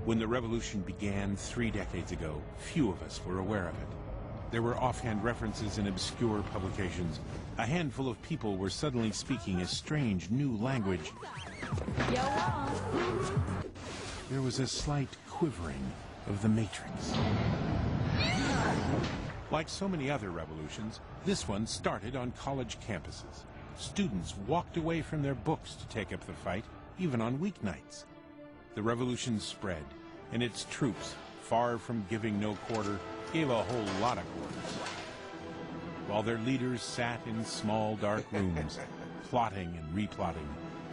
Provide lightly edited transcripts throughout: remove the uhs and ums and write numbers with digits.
When the revolution began 3 decades ago, few of us were aware of it. There were offhand references in obscure publications. A handful of people were suddenly speaking a strange new language. There was a slight quivering of the matrix. Like so many other revolutions, this one started on college campuses. Students walked away from their books to take up the fight, even on weeknights. The revolution spread, and its troops, far from giving no quarter, gave a whole lot of quarters. While their leaders sat in small, dark rooms, plotting and replotting,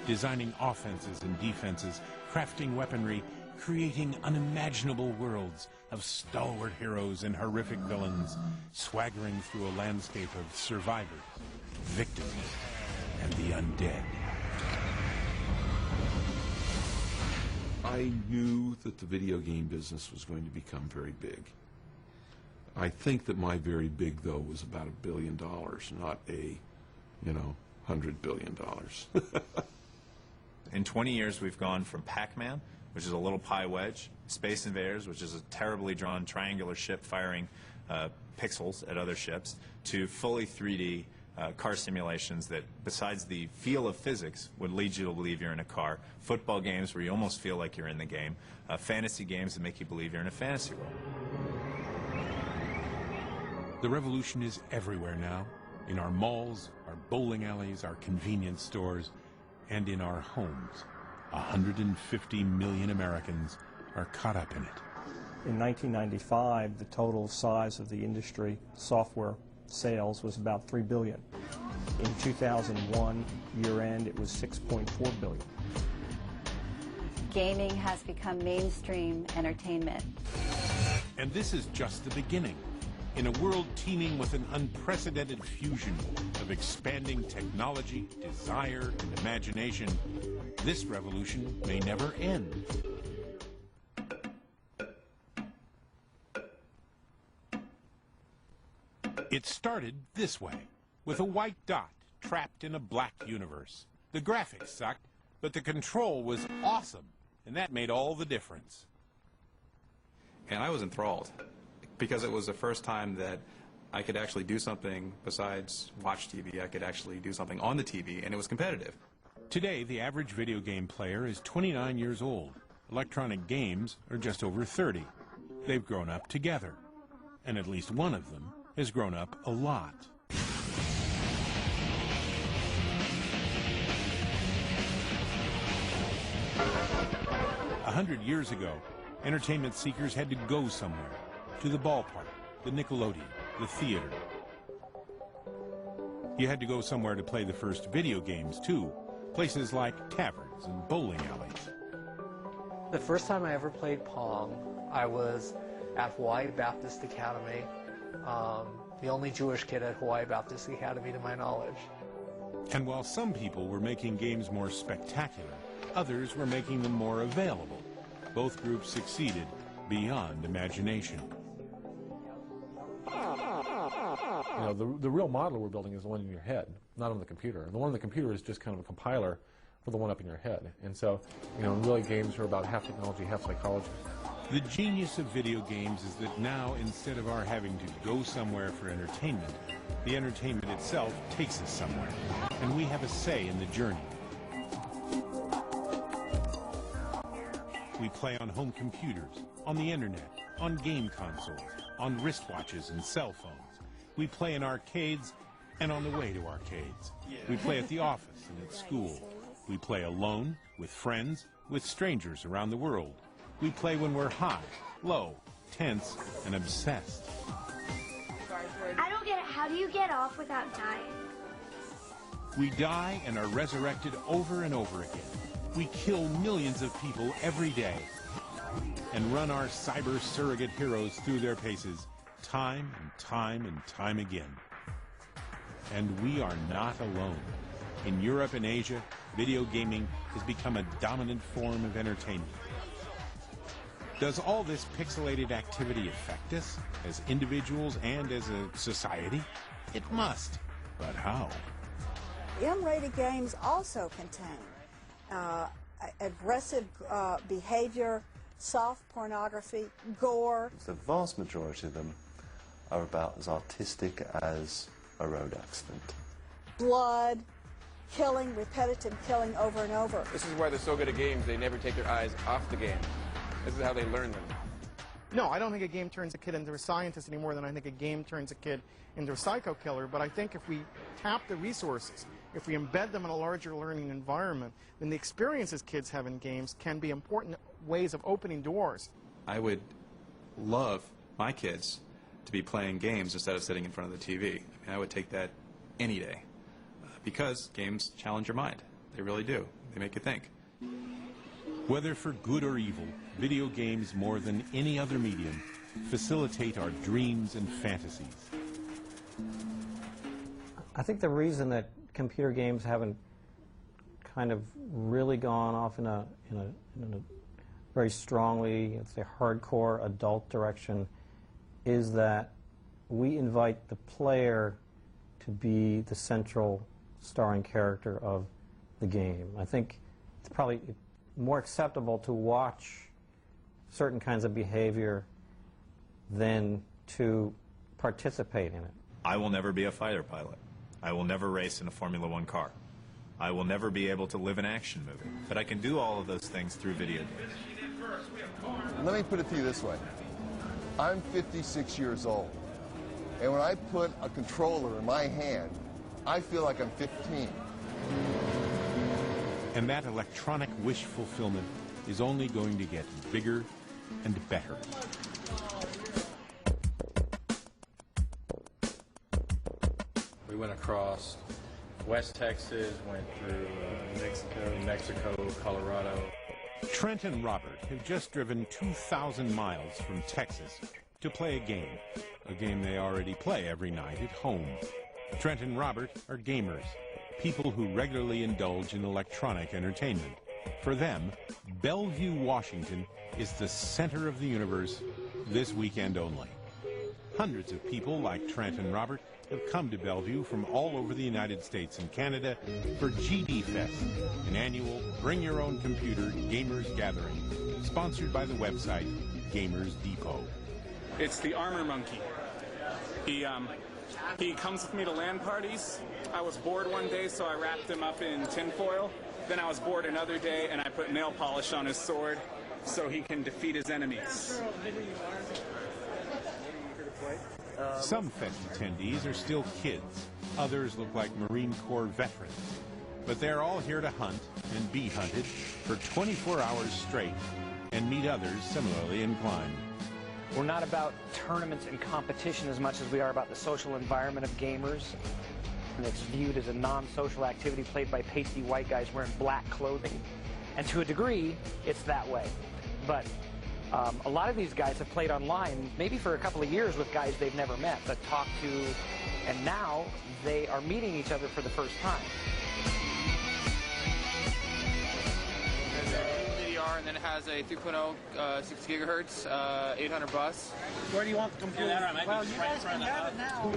designing offenses and defenses, crafting weaponry, creating unimaginable worlds of stalwart heroes and horrific villains, swaggering through a landscape of survivors, victims, and the undead. I knew that the video game business was going to become very big. I think that my very big, though, was about $1 billion, not a, $100 billion. In 20 years, we've gone from PACMAN, which is a little pie wedge, Space Invaders, which is a terribly drawn triangular ship firing pixels at other ships, to fully 3D car simulations that, besides the feel of physics, would lead you to believe you're in a car, football games where you almost feel like you're in the game, fantasy games that make you believe you're in a fantasy world. The revolution is everywhere now, in our malls, our bowling alleys, our convenience stores, and in our homes. 150 million Americans are caught up in it. In 1995, the total size of the industry software sales was about $3 billion. In 2001, year-end, it was $6.4 billion. Gaming has become mainstream entertainment. And this is just the beginning. In a world teeming with an unprecedented fusion of expanding technology, desire, and imagination, this revolution may never end. It started this way, with a white dot trapped in a black universe. The graphics sucked, but the control was awesome, and that made all the difference. And I was enthralled, because it was the first time that I could actually do something besides watch TV. I could actually do something on the TV, and it was competitive. Today, the average video game player is 29 years old. Electronic games are just over 30. They've grown up together, and at least one of them has grown up a lot. 100 years ago, entertainment seekers had to go somewhere, to the ballpark, the Nickelodeon, the theater. You had to go somewhere to play the first video games, too, places like taverns and bowling alleys. The first time I ever played Pong, I was at Hawaii Baptist Academy, the only Jewish kid at Hawaii Baptist Academy to my knowledge. And while some people were making games more spectacular, others were making them more available. Both groups succeeded beyond imagination. You know, the real model we're building is the one in your head, not on the computer. And the one on the computer is just kind of a compiler for the one up in your head. And so, you know, really games are about half technology, half psychology. The genius of video games is that now, instead of our having to go somewhere for entertainment, the entertainment itself takes us somewhere, and we have a say in the journey. We play on home computers, on the internet, on game consoles, on wristwatches and cell phones. We play in arcades and on the way to arcades. We play at the office and at school. We play alone, with friends, with strangers around the world. We play when we're high, low, tense, and obsessed. I don't get it. How do you get off without dying? We die and are resurrected over and over again. We kill millions of people every day and run our cyber surrogate heroes through their paces time and time and time again. And we are not alone. In Europe and Asia, video gaming has become a dominant form of entertainment. Does all this pixelated activity affect us as individuals and as a society? It must. But how? M-rated games also contain aggressive behavior, soft pornography, gore. The vast majority of them are about as artistic as a road accident. Blood, killing, repetitive killing over and over. This is why they're so good at games, they never take their eyes off the game. This is how they learn them. No, I don't think a game turns a kid into a scientist any more than I think a game turns a kid into a psycho killer, but I think if we tap the resources, if we embed them in a larger learning environment, then the experiences kids have in games can be important ways of opening doors. I would love my kids to be playing games instead of sitting in front of the TV. I mean, I would take that any day because games challenge your mind. They really do. They make you think. Whether for good or evil, video games, more than any other medium, facilitate our dreams and fantasies. I think the reason that computer games haven't kind of really gone off in a very strongly, let's say, hardcore adult direction is that we invite the player to be the central starring character of the game. I think it's probably more acceptable to watch certain kinds of behavior than to participate in it. I will never be a fighter pilot. I will never race in a Formula One car. I will never be able to live an action movie. But I can do all of those things through video games. Let me put it to you this way. I'm 56 years old, and when I put a controller in my hand, I feel like I'm 15. And that electronic wish fulfillment is only going to get bigger and better. We went across West Texas, went through Mexico, Colorado. Trent and Robert have just driven 2,000 miles from Texas to play a game they already play every night at home. Trent and Robert are gamers, people who regularly indulge in electronic entertainment. For them, Bellevue, Washington is the center of the universe this weekend only. Hundreds of people like Trent and Robert have come to Bellevue from all over the United States and Canada for GD Fest, an annual bring-your-own-computer gamers gathering, sponsored by the website Gamers Depot. It's the armor monkey. He comes with me to LAN parties. I was bored one day, so I wrapped him up in tinfoil. Then I was bored another day, and I put nail polish on his sword so he can defeat his enemies. Some fest attendees are still kids. Others look like Marine Corps veterans. But they're all here to hunt and be hunted for 24 hours straight and meet others similarly inclined. We're not about tournaments and competition as much as we are about the social environment of gamers. And it's viewed as a non-social activity played by pasty white guys wearing black clothing. And to a degree, it's that way. But a lot of these guys have played online, maybe for a couple of years with guys they've never met, but talked to, and now they are meeting each other for the first time. And then it has a 3.0 6 gigahertz, 800 bus. Where do you want the computer? Well, you guys can have it now.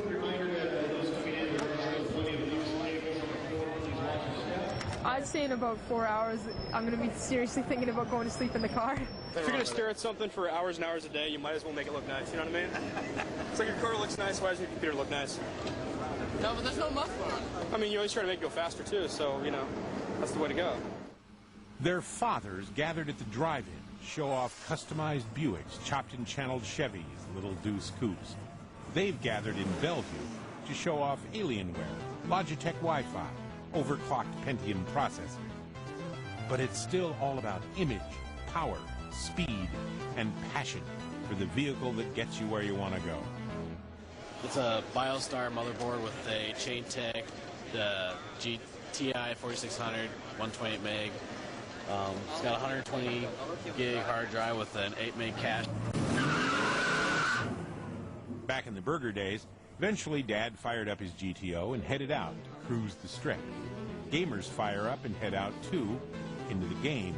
I'd say in about 4 hours, I'm going to be seriously thinking about going to sleep in the car. If you're going to stare at something for hours and hours a day, you might as well make it look nice, you know what I mean? It's like your car looks nice, why doesn't your computer look nice? No, but there's no muffler on it. I mean, you always try to make it go faster, too, so, you know, that's the way to go. Their fathers gathered at the drive-in, show off customized Buicks, chopped and channeled Chevys, little deuce coupes. They've gathered in Bellevue to show off Alienware, Logitech Wi-Fi, overclocked Pentium processors. But it's still all about image, power, speed, and passion for the vehicle that gets you where you want to go. It's a BioStar motherboard with a chain tech, the GTI 4600, 128 meg. It's got a 120 gig hard drive with an 8 meg cache. Back in the burger days, eventually Dad fired up his GTO and headed out to cruise the strip. Gamers fire up and head out too, into the game.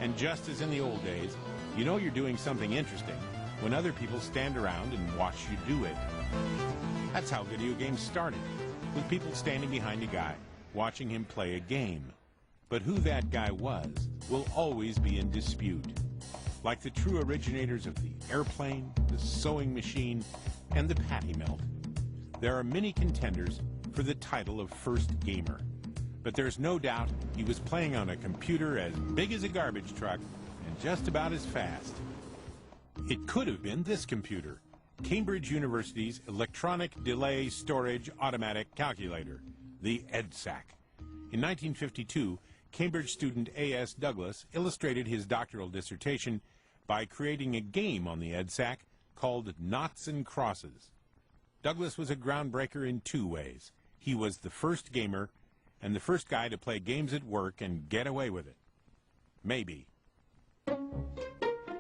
And just as in the old days, you know you're doing something interesting when other people stand around and watch you do it. That's how video games started, with people standing behind a guy, watching him play a game. But who that guy was will always be in dispute. like the true originators of the airplane, the sewing machine, and the patty melt. There are many contenders for the title of first gamer, but there's no doubt he was playing on a computer as big as a garbage truck and just about as fast. It could have been this computer, Cambridge University's Electronic Delay Storage Automatic Calculator, the EDSAC. In 1952, Cambridge student A.S. Douglas illustrated his doctoral dissertation by creating a game on the EDSAC called Noughts and Crosses. Douglas was a groundbreaker in two ways. He was the first gamer and the first guy to play games at work and get away with it. Maybe.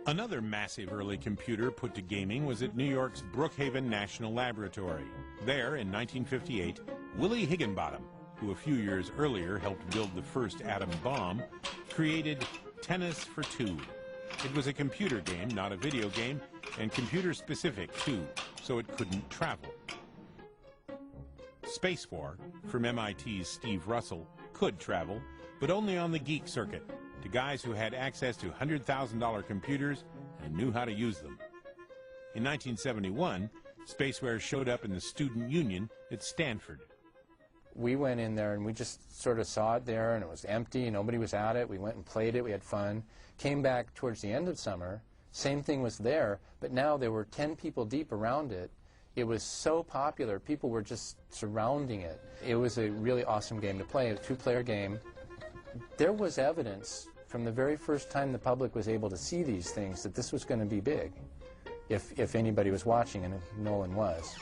Another massive early computer put to gaming was at New York's Brookhaven National Laboratory. There, in 1958, Willie Higginbottom, who a few years earlier helped build the first atom bomb, created Tennis for Two. It was a computer game, not a video game, and computer-specific, too, so it couldn't travel. Space War, from MIT's Steve Russell, could travel, but only on the geek circuit, to guys who had access to $100,000 computers and knew how to use them. In 1971, Spaceware showed up in the Student Union at Stanford. We went in there and we just sort of saw it there, and it was empty, nobody was at it. We went and played it, we had fun. Came back towards the end of summer, same thing was there, but now there were 10 people deep around it. It was so popular, people were just surrounding it. It was a really awesome game to play, a two-player game. There was evidence from the very first time the public was able to see these things that this was going to be big, if anybody was watching, and Nolan was.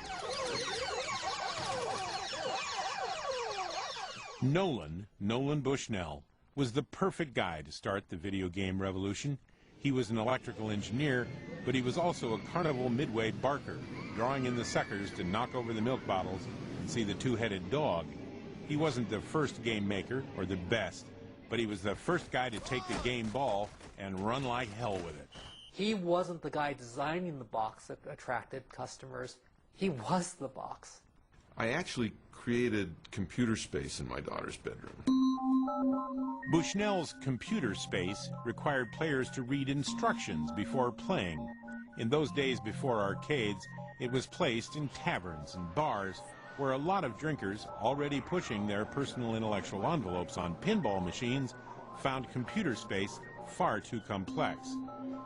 Nolan Bushnell, was the perfect guy to start the video game revolution. He was an electrical engineer, but he was also a carnival midway barker, drawing in the suckers to knock over the milk bottles and see the two-headed dog. He wasn't the first game maker or the best, but he was the first guy to take the game ball and run like hell with it. He wasn't the guy designing the box that attracted customers. He was the box. I actually created computer space in my daughter's bedroom. Bushnell's computer space required players to read instructions before playing. In those days before arcades, it was placed in taverns and bars where a lot of drinkers, already pushing their personal intellectual envelopes on pinball machines, found computer space far too complex.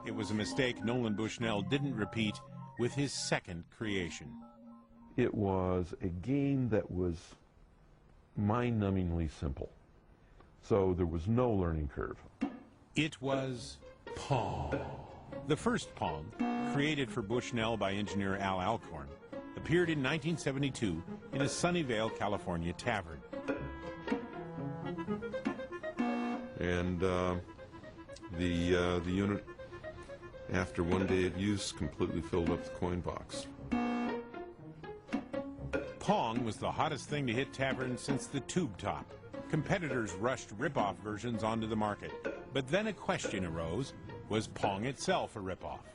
It was a mistake Nolan Bushnell didn't repeat with his second creation. It was a game that was mind-numbingly simple, so there was no learning curve. It was Pong. The first Pong, created for Bushnell by engineer Al Alcorn, appeared in 1972 in a Sunnyvale, California tavern. And the unit, after one day of use, completely filled up the coin box. Pong was the hottest thing to hit taverns since the Tube Top. Competitors rushed rip-off versions onto the market, but then a question arose: was Pong itself a rip-off?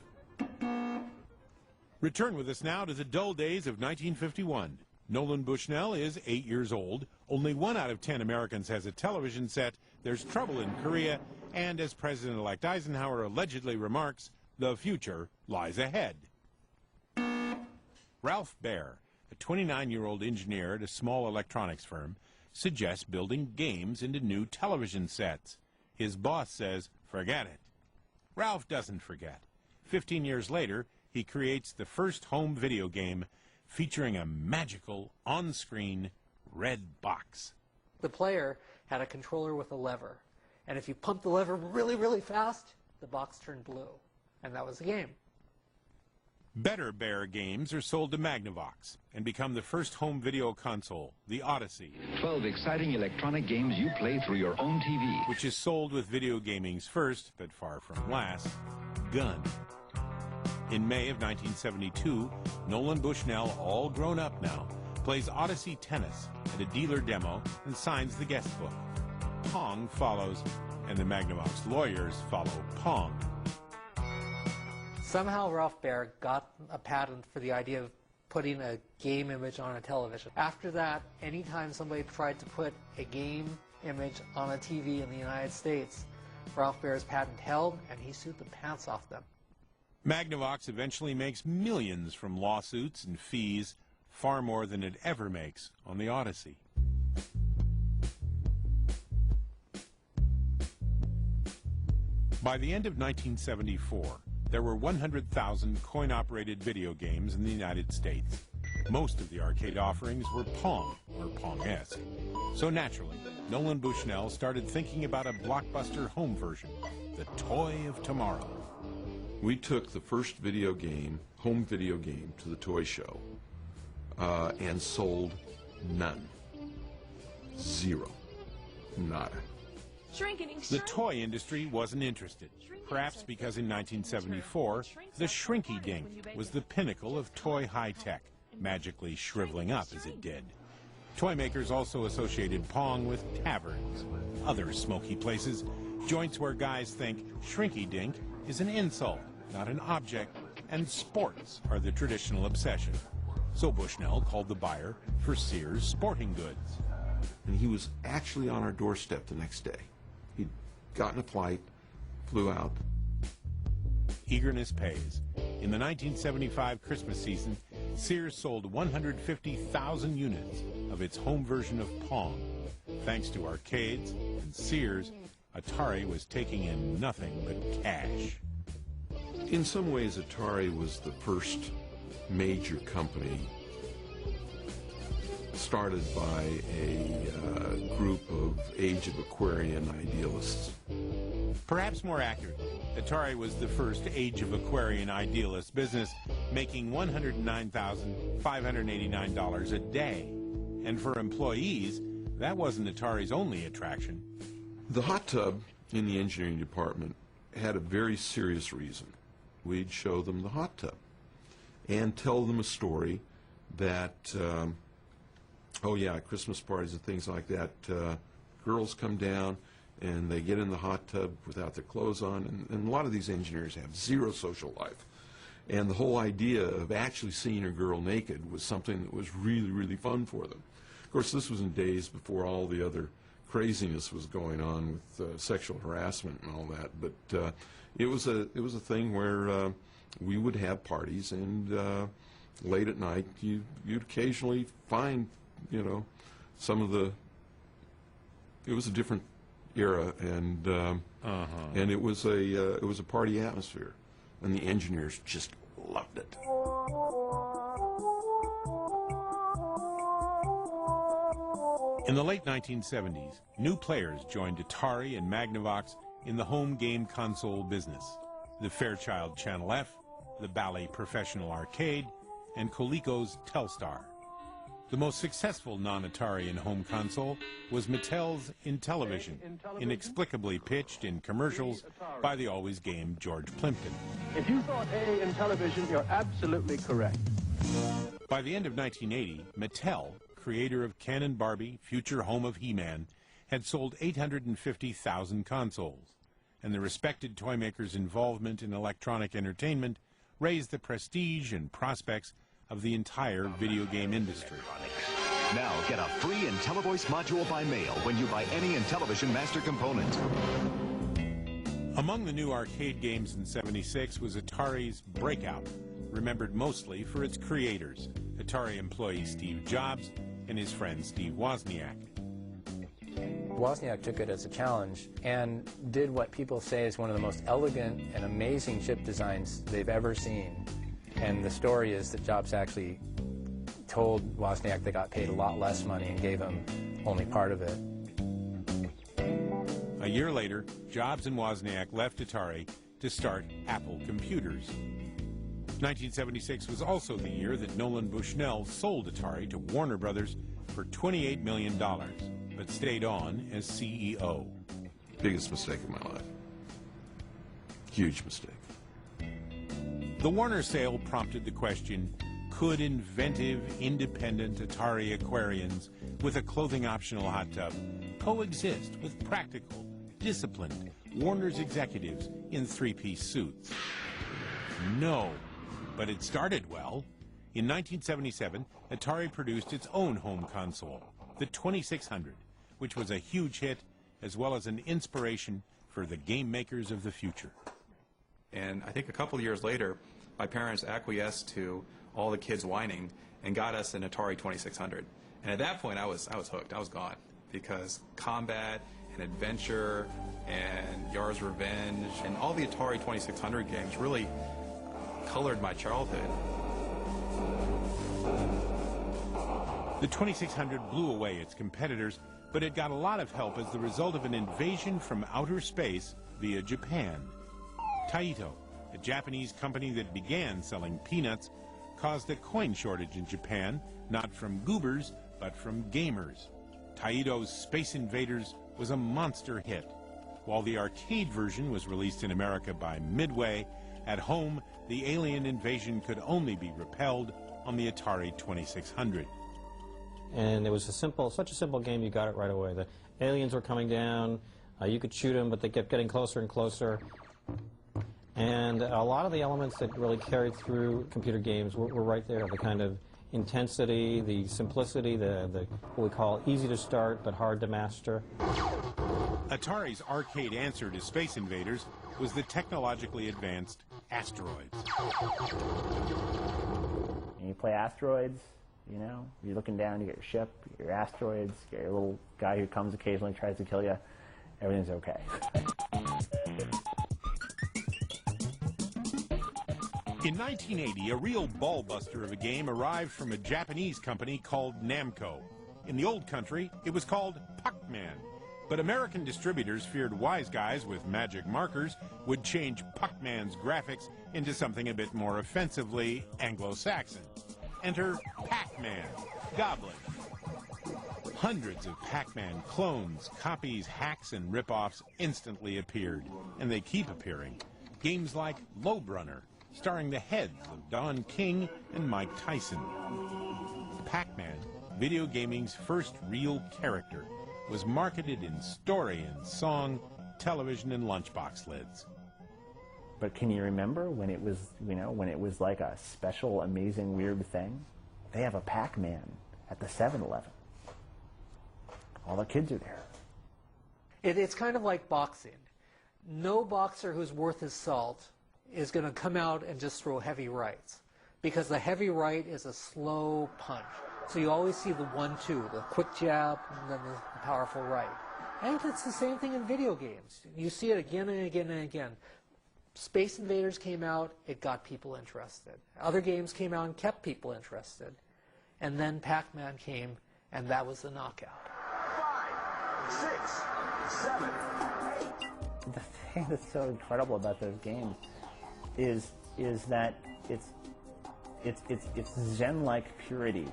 Return with us now to the dull days of 1951. Nolan Bushnell is 8 years old. Only 1 out of 10 Americans has a television set. There's trouble in Korea. And as President-elect Eisenhower allegedly remarks, the future lies ahead. Ralph Baer, a 29-year-old engineer at a small electronics firm, suggests building games into new television sets. His boss says, forget it. Ralph doesn't forget. 15 years later, he creates the first home video game featuring a magical, on-screen, red box. The player had a controller with a lever, and if you pumped the lever really, really fast, the box turned blue, and that was the game. Better Bear games are sold to Magnavox and become the first home video console, the Odyssey. 12 exciting electronic games you play through your own TV. Which is sold with video gaming's first, but far from last, gun. In May of 1972, Nolan Bushnell, all grown up now, plays Odyssey Tennis at a dealer demo and signs the guest book. Pong follows, and the Magnavox lawyers follow Pong. Somehow Ralph Baer got a patent for the idea of putting a game image on a television. After that, anytime somebody tried to put a game image on a TV in the United States, Ralph Baer's patent held, and he sued the pants off them. Magnavox eventually makes millions from lawsuits and fees, far more than it ever makes on the Odyssey. By the end of 1974, there were 100,000 coin-operated video games in the United States. Most of the arcade offerings were Pong, or Pong-esque. So naturally, Nolan Bushnell started thinking about a blockbuster home version, the toy of tomorrow. We took the first video game, home video game, to the toy show and sold none. Zero. Nada. The toy industry wasn't interested, perhaps because in 1974, the Shrinky Dink was the pinnacle of toy high-tech, magically shriveling up as it did. Toy makers also associated Pong with taverns, other smoky places, joints where guys think Shrinky Dink is an insult, not an object, and sports are the traditional obsession. So Bushnell called the buyer for Sears Sporting Goods. And he was actually on our doorstep the next day. He'd gotten a flight, flew out. Eagerness pays. In the 1975 Christmas season, Sears sold 150,000 units of its home version of Pong. Thanks to arcades and Sears, Atari was taking in nothing but cash. In some ways, Atari was the first major company started by a group of Age of Aquarian idealists. Perhaps more accurately, Atari was the first Age of Aquarian idealist business, making $109,589 a day. And for employees, that wasn't Atari's only attraction. The hot tub in the engineering department had a very serious reason. We'd show them the hot tub and tell them a story that, oh yeah, Christmas parties and things like that, girls come down and they get in the hot tub without their clothes on, and a lot of these engineers have zero social life. And the whole idea of actually seeing a girl naked was something that was really, really fun for them. Of course, this was in days before all the other craziness was going on with sexual harassment and all that. But it was a thing where we would have parties, and late at night you'd occasionally find, you know, some of the. It was a different era, and it was a party atmosphere, and the engineers just loved it. In the late 1970s, new players joined Atari and Magnavox in the home game console business. The Fairchild Channel F, the Bally Professional Arcade, and Coleco's Telstar. The most successful non-Atari in-home console was Mattel's Intellivision, inexplicably pitched in commercials by the always game George Plimpton. If you thought A in television, you're absolutely correct. By the end of 1980, Mattel, creator of Ken and Barbie, future home of He-Man, had sold 850,000 consoles, and the respected toy maker's involvement in electronic entertainment raised the prestige and prospects of the entire video game industry. Now get a free IntelliVoice module by mail when you buy any Intellivision master component. Among the new arcade games in '76 was Atari's Breakout, remembered mostly for its creators, Atari employee Steve Jobs and his friend Steve Wozniak. Wozniak took it as a challenge and did what people say is one of the most elegant and amazing chip designs they've ever seen. And the story is that Jobs actually told Wozniak they got paid a lot less money and gave him only part of it. A year later, Jobs and Wozniak left Atari to start Apple Computers. 1976 was also the year that Nolan Bushnell sold Atari to Warner Brothers for $28 million, but stayed on as CEO. Biggest mistake of my life. Huge mistake. The Warner sale prompted the question, could inventive, independent Atari Aquarians with a clothing-optional hot tub coexist with practical, disciplined Warner's executives in three-piece suits? No, but it started well. In 1977, Atari produced its own home console, the 2600, which was a huge hit as well as an inspiration for the game makers of the future. And I think a couple of years later, my parents acquiesced to all the kids whining and got us an Atari 2600. And at that point, I was hooked. I was gone, because Combat and Adventure and Yar's Revenge and all the Atari 2600 games really colored my childhood. The 2600 blew away its competitors, but it got a lot of help as the result of an invasion from outer space via Japan. Taito, a Japanese company that began selling peanuts, caused a coin shortage in Japan, not from goobers, but from gamers. Taito's Space Invaders was a monster hit. While the arcade version was released in America by Midway, at home, the alien invasion could only be repelled on the Atari 2600. And it was such a simple game, you got it right away. The aliens were coming down, you could shoot them, but they kept getting closer and closer. And a lot of the elements that really carried through computer games were right there. The kind of intensity, the simplicity, the what we call easy to start but hard to master. Atari's arcade answer to Space Invaders was the technologically advanced Asteroids. And you play Asteroids, you know, you're looking down, you get your ship, your asteroids, you get your little guy who comes occasionally, tries to kill you. Everything's okay. In 1980, a real ball-buster of a game arrived from a Japanese company called Namco. In the old country, it was called PACMAN. But American distributors feared wise guys with magic markers would change PACMAN's graphics into something a bit more offensively Anglo-Saxon. Enter Pac-Man, Goblin. Hundreds of Pac-Man clones, copies, hacks, and rip-offs instantly appeared, and they keep appearing. Games like Lobe Runner, starring the heads of Don King and Mike Tyson. Pac-Man, video gaming's first real character, was marketed in story and song, television, and lunchbox lids. But can you remember when it was, you know, when it was like a special, amazing, weird thing? They have a Pac-Man at the 7-Eleven. All the kids are there. It's kind of like boxing. No boxer who's worth his salt is going to come out and just throw heavy rights, because the heavy right is a slow punch. So you always see the 1-2, the quick jab, and then the powerful right. And it's the same thing in video games. You see it again and again and again. Space Invaders came out, it got people interested. Other games came out and kept people interested. And then Pac-Man came, and that was the knockout. 5, 6, 7, 8. The thing that's so incredible about those games is that it's Zen-like purity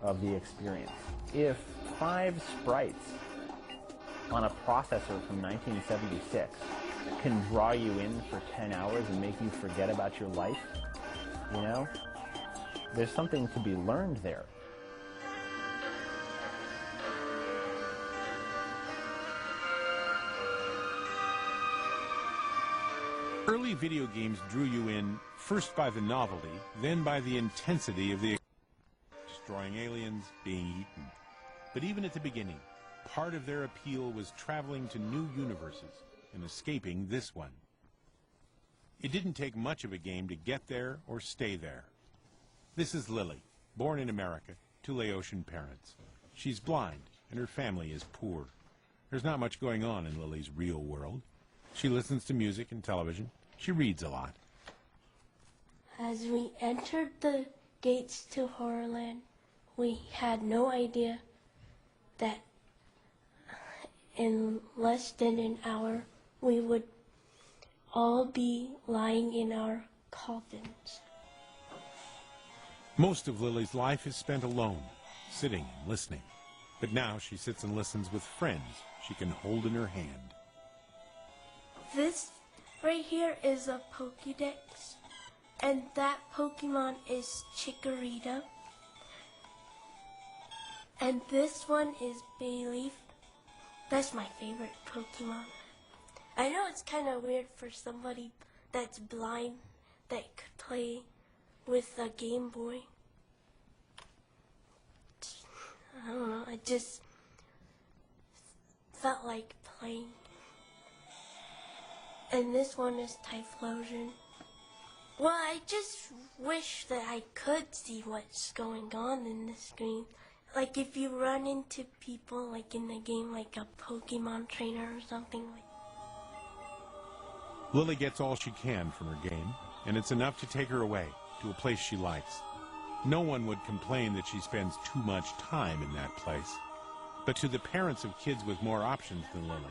of the experience. If 5 sprites on a processor from 1976 can draw you in for 10 hours and make you forget about your life, you know, there's something to be learned there. Early video games drew you in first by the novelty, then by the intensity of the destroying aliens, being eaten. But even at the beginning, part of their appeal was traveling to new universes and escaping this one. It didn't take much of a game to get there or stay there. This is Lily, born in America to Laotian parents. She's blind and her family is poor. There's not much going on in Lily's real world. She listens to music and television. She reads a lot. As we entered the gates to Horrorland, we had no idea that in less than an hour we would all be lying in our coffins. Most of Lily's life is spent alone, sitting and listening. But now she sits and listens with friends she can hold in her hand. This right here is a Pokédex, and that Pokemon is Chikorita. And this one is Bayleaf. That's my favorite Pokemon. I know it's kind of weird for somebody that's blind that could play with a Game Boy. I don't know, I just felt like playing. And this one is Typhlosion. Well, I just wish that I could see what's going on in the screen. Like if you run into people like in the game, like a Pokemon trainer or something like. Lily gets all she can from her game, and it's enough to take her away to a place she likes. No one would complain that she spends too much time in that place. But to the parents of kids with more options than Lily,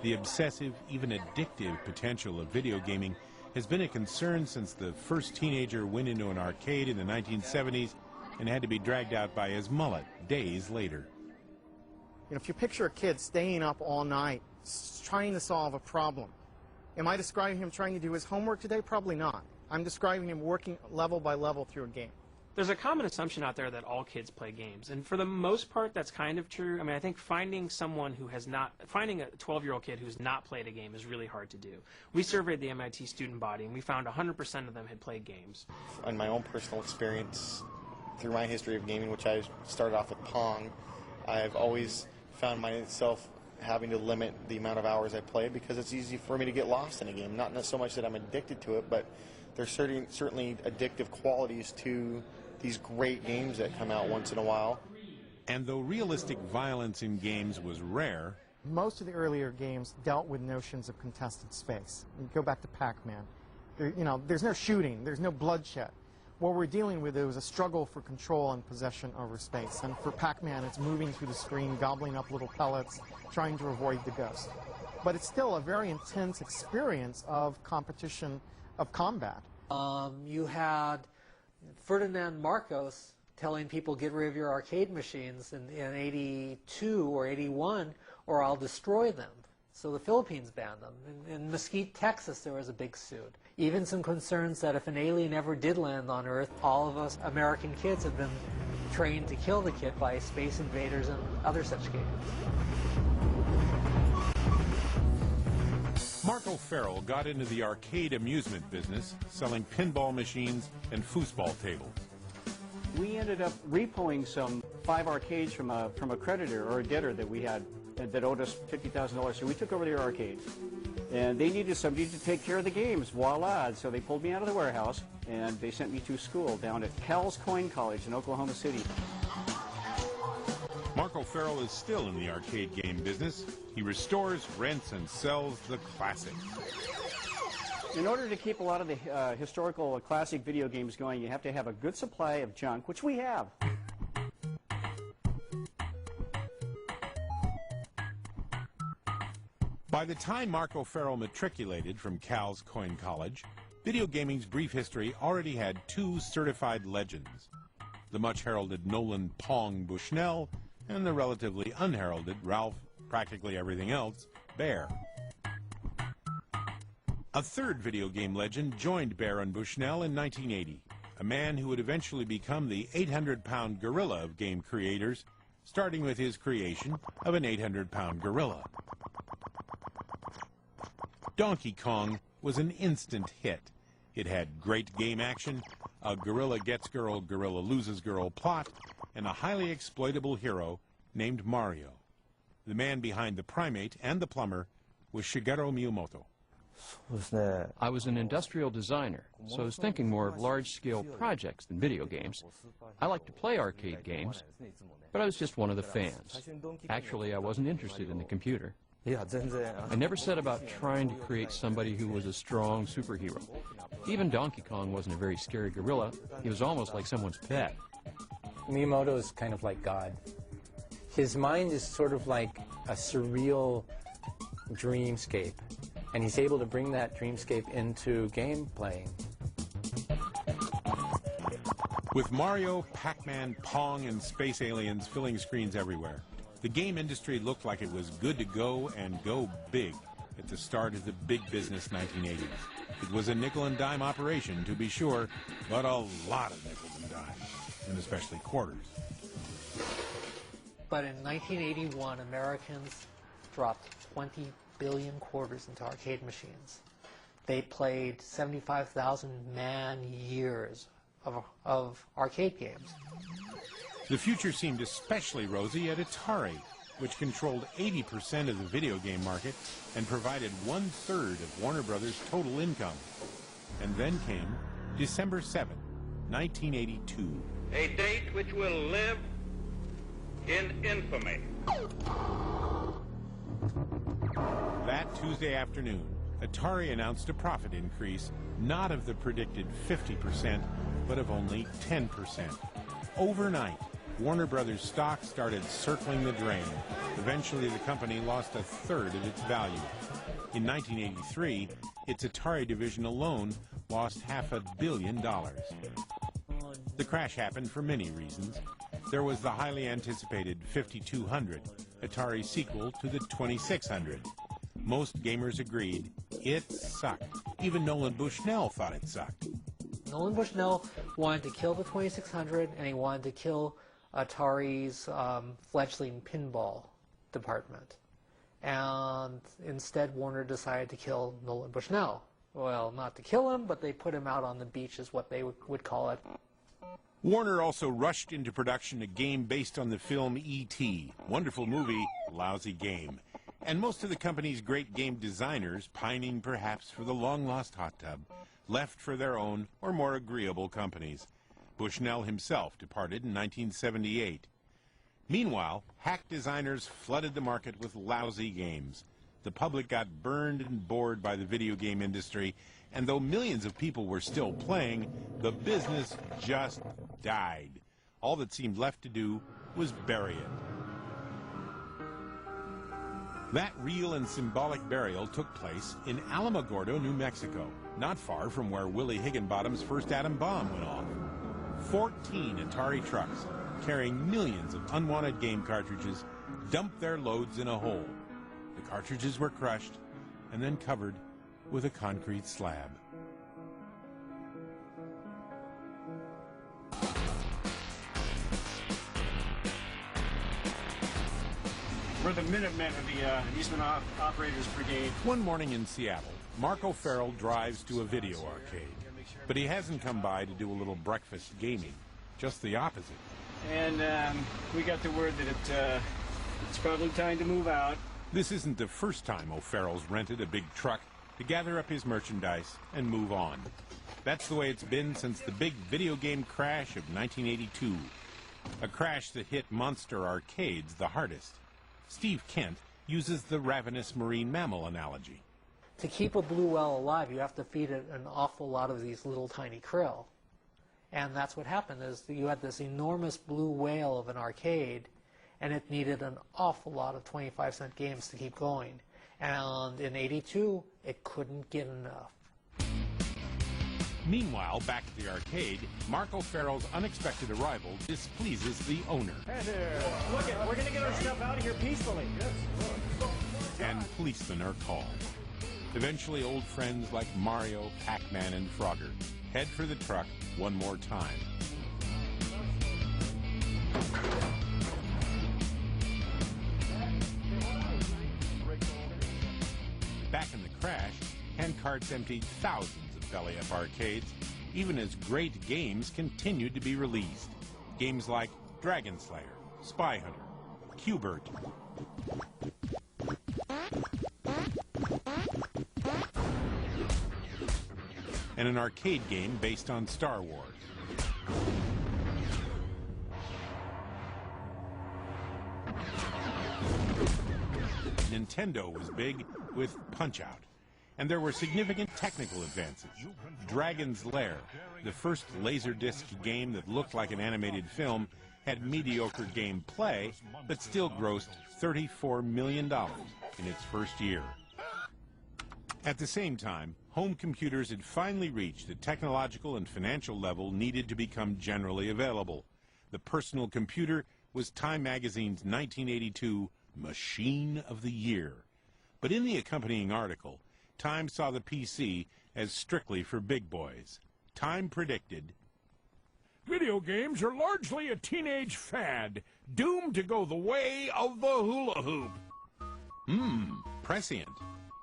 the obsessive, even addictive potential of video gaming has been a concern since the first teenager went into an arcade in the 1970s and had to be dragged out by his mullet days later. You know, if you picture a kid staying up all night trying to solve a problem, am I describing him trying to do his homework today? Probably not. I'm describing him working level by level through a game. There's a common assumption out there that all kids play games, and for the most part that's kind of true. I mean, I think finding a 12-year-old kid who's not played a game is really hard to do. We surveyed the MIT student body, and we found 100% of them had played games. On my own personal experience, through my history of gaming, which I started off with Pong, I've always found myself having to limit the amount of hours I play because it's easy for me to get lost in a game. Not so much that I'm addicted to it, but there's certainly addictive qualities to these great games that come out once in a while. And though realistic violence in games was rare, most of the earlier games dealt with notions of contested space. You go back to PACMAN. There's no shooting, there's no bloodshed. What we're dealing with is a struggle for control and possession over space. And for PACMAN, it's moving through the screen, gobbling up little pellets, trying to avoid the ghost. But it's still a very intense experience of competition, of combat. You had Ferdinand Marcos telling people, get rid of your arcade machines in 82 or 81 or I'll destroy them. So the Philippines banned them. In Mesquite, Texas, there was a big suit. Even some concerns that if an alien ever did land on Earth, all of us American kids have been trained to kill the kid by Space Invaders and other such games. Marco Farrell got into the arcade amusement business, selling pinball machines and foosball tables. We ended up repoing some 5 arcades from a creditor or a debtor that we had that owed us $50,000. So we took over their arcades, and they needed somebody to take care of the games. Voila! So they pulled me out of the warehouse, and they sent me to school down at Cal's Coin College in Oklahoma City. Marco Farrell is still in the arcade game business. He restores, rents, and sells the classics. In order to keep a lot of the historical classic video games going, you have to have a good supply of junk, which we have. By the time Marco Farrell matriculated from Cal's Coin College, video gaming's brief history already had 2 certified legends. The much-heralded Nolan Pong Bushnell and the relatively unheralded Ralph Practically Everything Else Bear. A third video game legend joined Bear and Bushnell in 1980, a man who would eventually become the 800-pound gorilla of game creators, starting with his creation of an 800-pound gorilla. Donkey Kong was an instant hit. It had great game action, a gorilla gets girl, gorilla loses girl plot, and a highly exploitable hero named Mario. The man behind the primate and the plumber was Shigeru Miyamoto. I was an industrial designer, so I was thinking more of large-scale projects than video games. I like to play arcade games, but I was just one of the fans. Actually, I wasn't interested in the computer. I never said about trying to create somebody who was a strong superhero. Even Donkey Kong wasn't a very scary gorilla. He was almost like someone's pet. Miyamoto is kind of like God. His mind is sort of like a surreal dreamscape, and he's able to bring that dreamscape into game playing. With Mario, Pac-Man, Pong, and Space Aliens filling screens everywhere, the game industry looked like it was good to go and go big at the start of the big business 1980s. It was a nickel-and-dime operation, to be sure, but a lot of nickels and dimes, and especially quarters. But in 1981, Americans dropped 20 billion quarters into arcade machines. They played 75,000 man-years of arcade games. The future seemed especially rosy at Atari, which controlled 80% of the video game market and provided 1/3 of Warner Brothers' total income. And then came December 7, 1982. A date which will live in infamy. That Tuesday afternoon, Atari announced a profit increase, not of the predicted 50%, but of only 10%. Overnight, Warner Brothers stock started circling the drain. Eventually, the company lost 1/3 of its value. In 1983, its Atari division alone lost $500 million. The crash happened for many reasons. There was the highly anticipated 5200, Atari's sequel to the 2600. Most gamers agreed it sucked. Even Nolan Bushnell thought it sucked. Nolan Bushnell wanted to kill the 2600, and he wanted to kill Atari's fledgling pinball department. And instead, Warner decided to kill Nolan Bushnell. Well, not to kill him, but they put him out on the beach is what they would call it. Warner also rushed into production a game based on the film E.T. Wonderful movie, lousy game. And most of the company's great game designers, pining perhaps for the long-lost hot tub, left for their own or more agreeable companies. Bushnell himself departed in 1978. Meanwhile, hack designers flooded the market with lousy games. The public got burned and bored by the video game industry, and though millions of people were still playing, the business just died. All that seemed left to do was bury it. That real and symbolic burial took place in Alamogordo, New Mexico, not far from where Willie Higginbottom's first atom bomb went off. 14 Atari trucks carrying millions of unwanted game cartridges dumped their loads in a hole. The cartridges were crushed and then covered with a concrete slab. We're the Minutemen of the Eastman Operators Brigade. One morning in Seattle, Mark O'Farrell drives to a video arcade. But he hasn't come by to do a little breakfast gaming. Just the opposite. And we got the word that it's probably time to move out. This isn't the first time O'Farrell's rented a big truck to gather up his merchandise and move on. That's the way it's been since the big video game crash of 1982. A crash that hit monster arcades the hardest. Steve Kent uses the ravenous marine mammal analogy. To keep a blue whale alive, you have to feed it an awful lot of these little tiny krill. And that's what happened, is you had this enormous blue whale of an arcade, and it needed an awful lot of 25-cent games to keep going. And in '82, it couldn't get enough. Meanwhile, back at the arcade, Mark O'Farrell's unexpected arrival displeases the owner. Hey there. Look it, we're going to get our stuff out of here peacefully. And policemen are called. Eventually, old friends like Mario, PACMAN, and Frogger head for the truck one more time. Back in the crash, handcarts emptied thousands of belly-up arcades, even as great games continued to be released. Games like Dragon Slayer, Spy Hunter, Q*bert, and an arcade game based on Star Wars. Nintendo was big with Punch-Out! And there were significant technical advances. Dragon's Lair, the first Laserdisc game that looked like an animated film, had mediocre gameplay, but still grossed $34 million in its first year. At the same time, home computers had finally reached the technological and financial level needed to become generally available. The personal computer was Time Magazine's 1982 Machine of the Year. But in the accompanying article, Time saw the PC as strictly for big boys. Time predicted, "Video games are largely a teenage fad, doomed to go the way of the hula hoop." Prescient.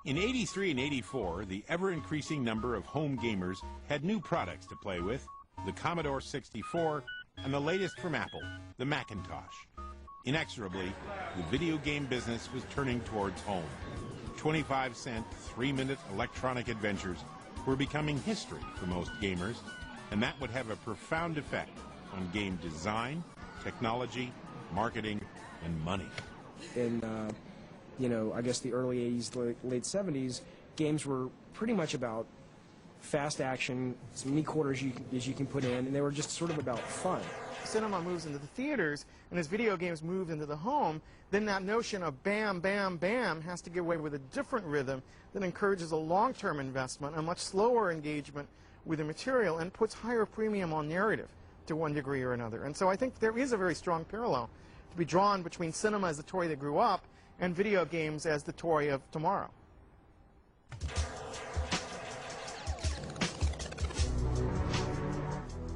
In '83 and '84, the ever-increasing number of home gamers had new products to play with, the Commodore 64 and the latest from Apple, the Macintosh. Inexorably, the video game business was turning towards home. 25-cent, 3-minute electronic adventures were becoming history for most gamers, and that would have a profound effect on game design, technology, marketing, and money. In, I guess the early 80s, late 70s, games were pretty much about fast action, as many quarters as you can put in, and they were just sort of about fun. Cinema moves into the theaters, and as video games move into the home, then that notion of bam, bam, bam has to give way with a different rhythm that encourages a long-term investment, a much slower engagement with the material, and puts higher premium on narrative to one degree or another. And so I think there is a very strong parallel to be drawn between cinema as the toy that grew up and video games as the toy of tomorrow.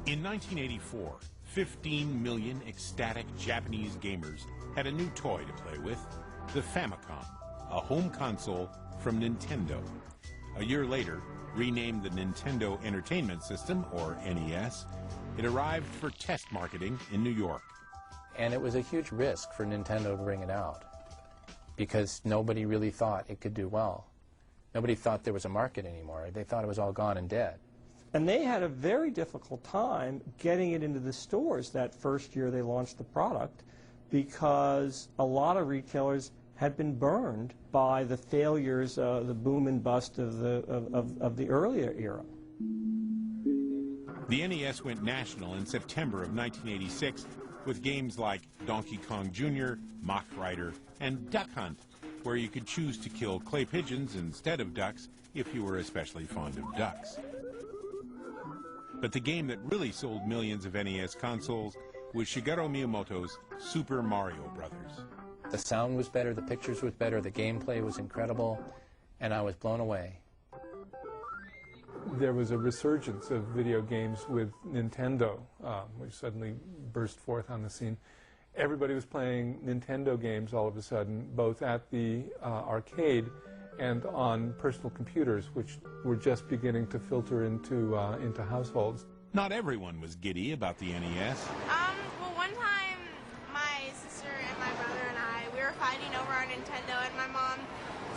In 1984, 15 million ecstatic Japanese gamers had a new toy to play with, the Famicom, a home console from Nintendo. A year later, renamed the Nintendo Entertainment System, or NES, it arrived for test marketing in New York. And it was a huge risk for Nintendo to bring it out because nobody really thought it could do well. Nobody thought there was a market anymore. They thought it was all gone and dead. And they had a very difficult time getting it into the stores that first year they launched the product because a lot of retailers had been burned by the failures, the boom and bust of the earlier era. The NES went national in September of 1986 with games like Donkey Kong Jr., Mach Rider, and Duck Hunt, where you could choose to kill clay pigeons instead of ducks if you were especially fond of ducks. But the game that really sold millions of NES consoles was Shigeru Miyamoto's Super Mario Brothers. The sound was better, the pictures was better, the gameplay was incredible, and I was blown away. There was a resurgence of video games with Nintendo, which suddenly burst forth on the scene. Everybody was playing Nintendo games all of a sudden, both at the arcade and on personal computers, which were just beginning to filter into households. Not everyone was giddy about the NES. Well, one time, my sister and my brother and we were fighting over our Nintendo, and my mom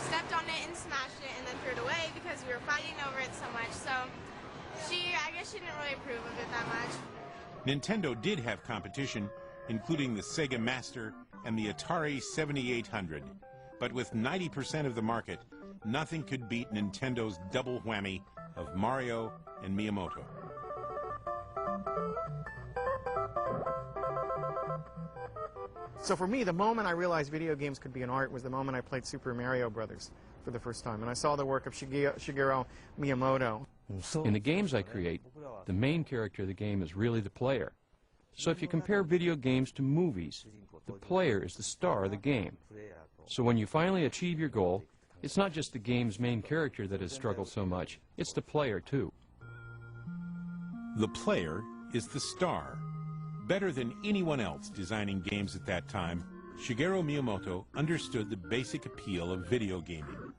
stepped on it and smashed it and then threw it away because we were fighting over it so much. So I guess she didn't really approve of it that much. Nintendo did have competition, including the Sega Master and the Atari 7800. But with 90% of the market, nothing could beat Nintendo's double whammy of Mario and Miyamoto. So for me, the moment I realized video games could be an art was the moment I played Super Mario Brothers for the first time, and I saw the work of Shigeru Miyamoto. In the games I create, the main character of the game is really the player. So if you compare video games to movies, the player is the star of the game. So when you finally achieve your goal, it's not just the game's main character that has struggled so much, it's the player too. The player is the star. Better than anyone else designing games at that time, Shigeru Miyamoto understood the basic appeal of video gaming.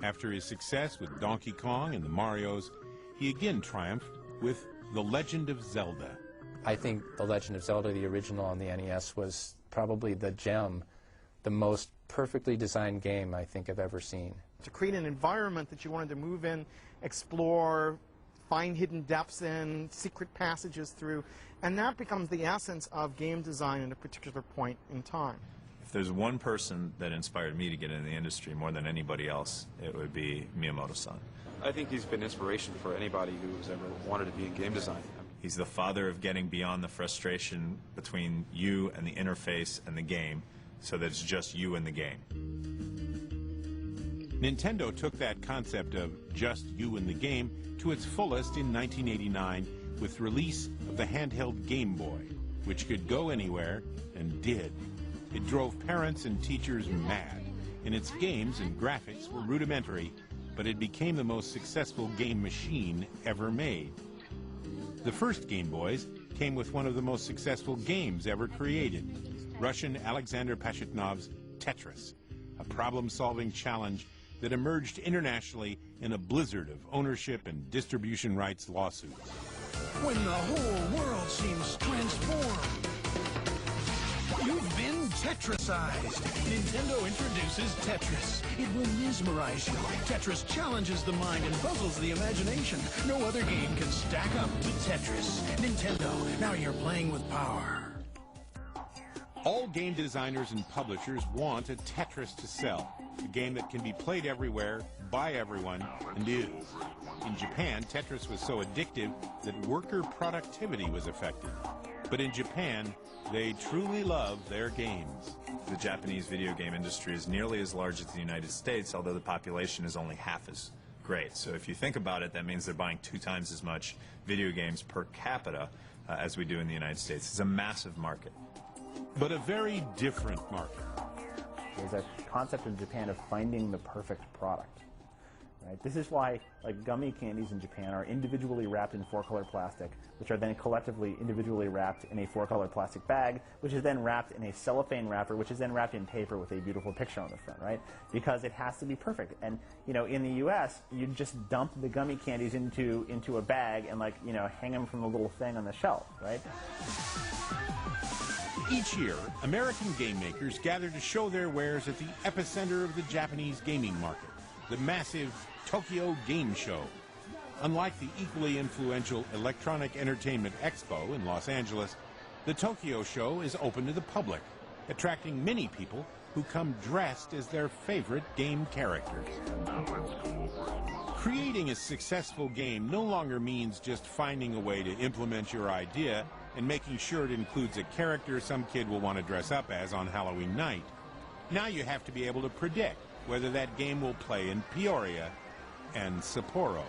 After his success with Donkey Kong and the Marios, he again triumphed with The Legend of Zelda. I think The Legend of Zelda, the original on the NES, was probably the gem, the most perfectly designed game I think I've ever seen. To create an environment that you wanted to move in, explore, find hidden depths in, secret passages through, and that becomes the essence of game design at a particular point in time. If there's one person that inspired me to get into the industry more than anybody else, it would be Miyamoto-san. I think he's been inspiration for anybody who's ever wanted to be in game design. He's the father of getting beyond the frustration between you and the interface and the game, so that it's just you and the game. Nintendo took that concept of just you and the game to its fullest in 1989 with release of the handheld Game Boy, which could go anywhere and did. It drove parents and teachers mad, and its games and graphics were rudimentary, but it became the most successful game machine ever made. The first Game Boys came with one of the most successful games ever created, Russian Alexander Pashitnov's Tetris, a problem-solving challenge that emerged internationally in a blizzard of ownership and distribution rights lawsuits. When the whole world seems transformed, you've been Tetrisized. Nintendo introduces Tetris. It will mesmerize you. Tetris challenges the mind and puzzles the imagination. No other game can stack up to Tetris. Nintendo, now you're playing with power. All game designers and publishers want a Tetris to sell, a game that can be played everywhere, by everyone, and is. In Japan, Tetris was so addictive that worker productivity was affected. But in Japan, they truly love their games. The Japanese video game industry is nearly as large as the United States, although the population is only half as great. So if you think about it, that means they're buying 2 times as much video games per capita as we do in the United States. It's a massive market. But a very different market. There's a concept in Japan of finding the perfect product. Right? This is why gummy candies in Japan are individually wrapped in 4-color plastic, which are then collectively individually wrapped in a 4-color plastic bag, which is then wrapped in a cellophane wrapper, which is then wrapped in paper with a beautiful picture on the front, right? Because it has to be perfect. And in the U.S., you just dump the gummy candies into a bag and hang them from the little thing on the shelf, right? Each year, American game makers gather to show their wares at the epicenter of the Japanese gaming market, the massive Tokyo Game Show. Unlike the equally influential Electronic Entertainment Expo in Los Angeles, the Tokyo Show is open to the public, attracting many people who come dressed as their favorite game characters. Creating a successful game no longer means just finding a way to implement your idea and making sure it includes a character some kid will want to dress up as on Halloween night. Now you have to be able to predict whether that game will play in Peoria and Sapporo.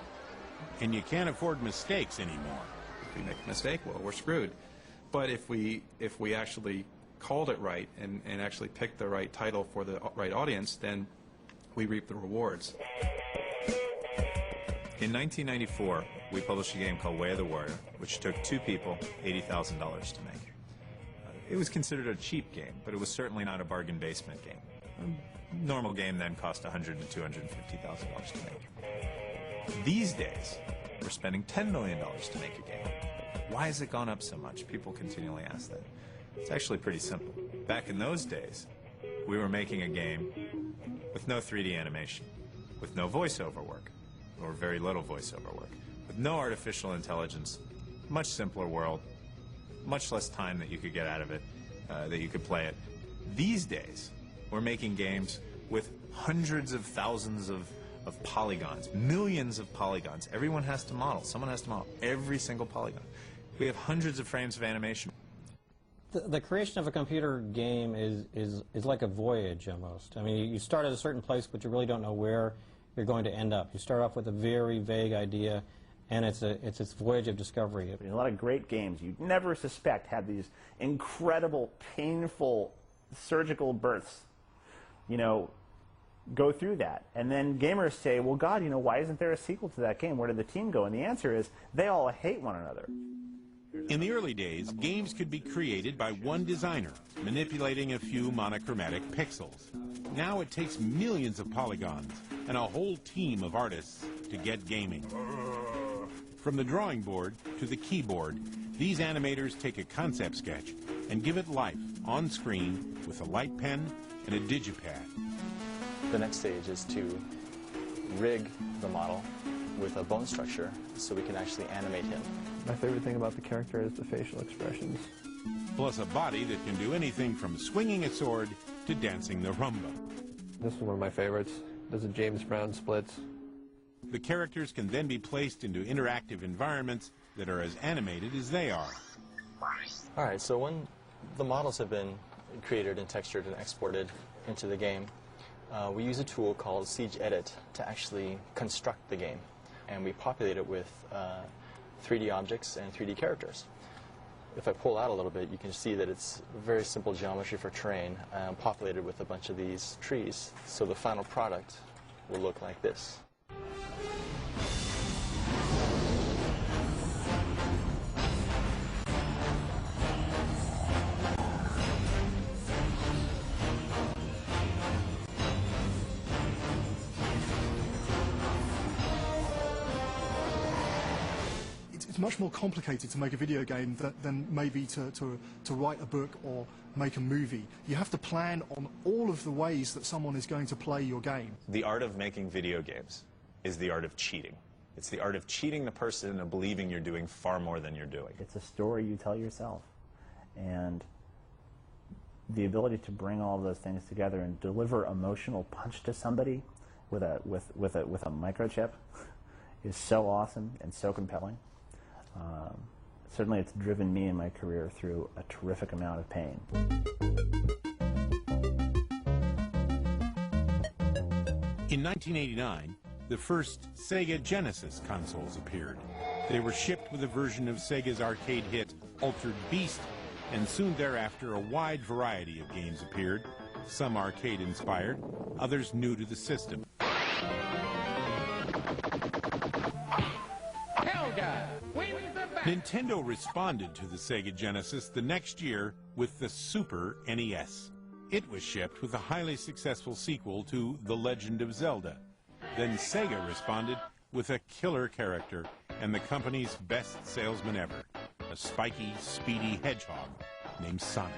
And you can't afford mistakes anymore. If we make a mistake, well, we're screwed. But if we actually called it right and actually picked the right title for the right audience, then we reap the rewards. In 1994, we published a game called Way of the Warrior, which took 2 people $80,000 to make. It was considered a cheap game, but it was certainly not a bargain basement game. A normal game then cost $100,000 to $250,000 to make. These days, we're spending $10 million to make a game. Why has it gone up so much? People continually ask that. It's actually pretty simple. Back in those days, we were making a game with no 3D animation, with no voiceover work, or very little voiceover work, with no artificial intelligence, much simpler world, much less time that you could get out of it, that you could play it. These days, we're making games with hundreds of thousands of polygons, millions of polygons. Everyone has to model. Someone has to model every single polygon. We have hundreds of frames of animation. The creation of a computer game is like a voyage almost. I mean, you start at a certain place, but you really don't know where you're going to end up. You start off with a very vague idea, and it's this voyage of discovery. A lot of great games you'd never suspect had these incredible, painful, surgical births, go through that. And then gamers say, well, God, why isn't there a sequel to that game? Where did the team go? And the answer is, they all hate one another. In the early days, games could be created by one designer, manipulating a few monochromatic pixels. Now it takes millions of polygons and a whole team of artists to get gaming. From the drawing board to the keyboard, these animators take a concept sketch and give it life on screen with a light pen and a digipad. The next stage is to rig the model with a bone structure so we can actually animate him. My favorite thing about the character is the facial expressions. Plus a body that can do anything from swinging a sword to dancing the rumba. This is one of my favorites. Does a James Brown splits. The characters can then be placed into interactive environments that are as animated as they are. All right, so when the models have been created and textured and exported into the game, we use a tool called Siege Edit to actually construct the game. And we populate it with 3D objects and 3D characters. If I pull out a little bit, you can see that it's very simple geometry for terrain, populated with a bunch of these trees. So the final product will look like this. it's much more complicated to make a video game than maybe to write a book or make a movie. You have to plan on all of the ways that someone is going to play your game. The art of making video games is the art of cheating. It's the art of cheating the person into believing you're doing far more than you're doing. It's a story you tell yourself. And the ability to bring all of those things together and deliver emotional punch to somebody with a microchip is so awesome and so compelling. Certainly it's driven me in my career through a terrific amount of pain. In 1989, the first Sega Genesis consoles appeared. They were shipped with a version of Sega's arcade hit Altered Beast, and soon thereafter a wide variety of games appeared, some arcade-inspired, others new to the system. Nintendo responded to the Sega Genesis the next year with the Super NES. It was shipped with a highly successful sequel to The Legend of Zelda. Then Sega responded with a killer character and the company's best salesman ever, a spiky, speedy hedgehog named Sonic.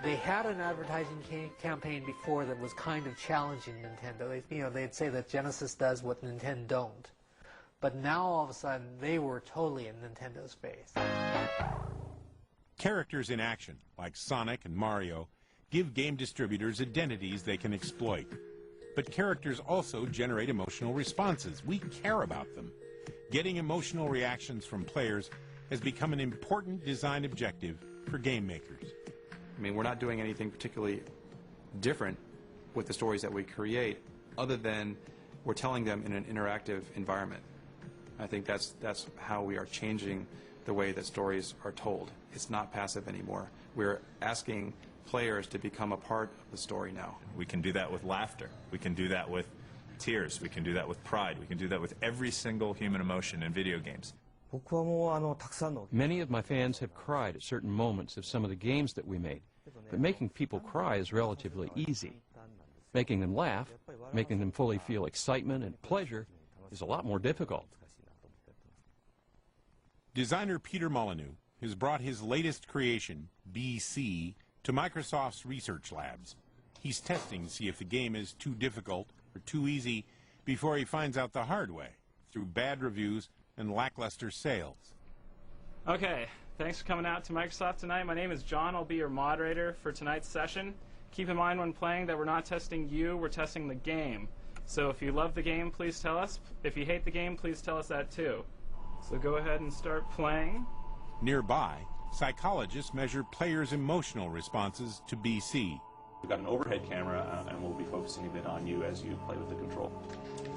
They had an advertising campaign before that was kind of challenging Nintendo. They'd say that Genesis does what Nintendo don't. But now, all of a sudden, they were totally in Nintendo's space. Characters in action, like Sonic and Mario, give game distributors identities they can exploit. But characters also generate emotional responses. We care about them. Getting emotional reactions from players has become an important design objective for game makers. I mean, we're not doing anything particularly different with the stories that we create, other than we're telling them in an interactive environment. I think that's how we are changing the way that stories are told. It's not passive anymore. We're asking players to become a part of the story now. We can do that with laughter. We can do that with tears. We can do that with pride. We can do that with every single human emotion in video games. Many of my fans have cried at certain moments of some of the games that we made, but making people cry is relatively easy. Making them laugh, making them fully feel excitement and pleasure is a lot more difficult. Designer Peter Molyneux has brought his latest creation, BC, to Microsoft's research labs. He's testing to see if the game is too difficult or too easy before he finds out the hard way, through bad reviews and lackluster sales. Okay, thanks for coming out to Microsoft tonight. My name is John. I'll be your moderator for tonight's session. Keep in mind when playing that we're not testing you, we're testing the game. So if you love the game, please tell us. If you hate the game, please tell us that too. So go ahead and start playing. Nearby, psychologists measure players' emotional responses to BC. We've got an overhead camera, and we'll be focusing a bit on you as you play with the control.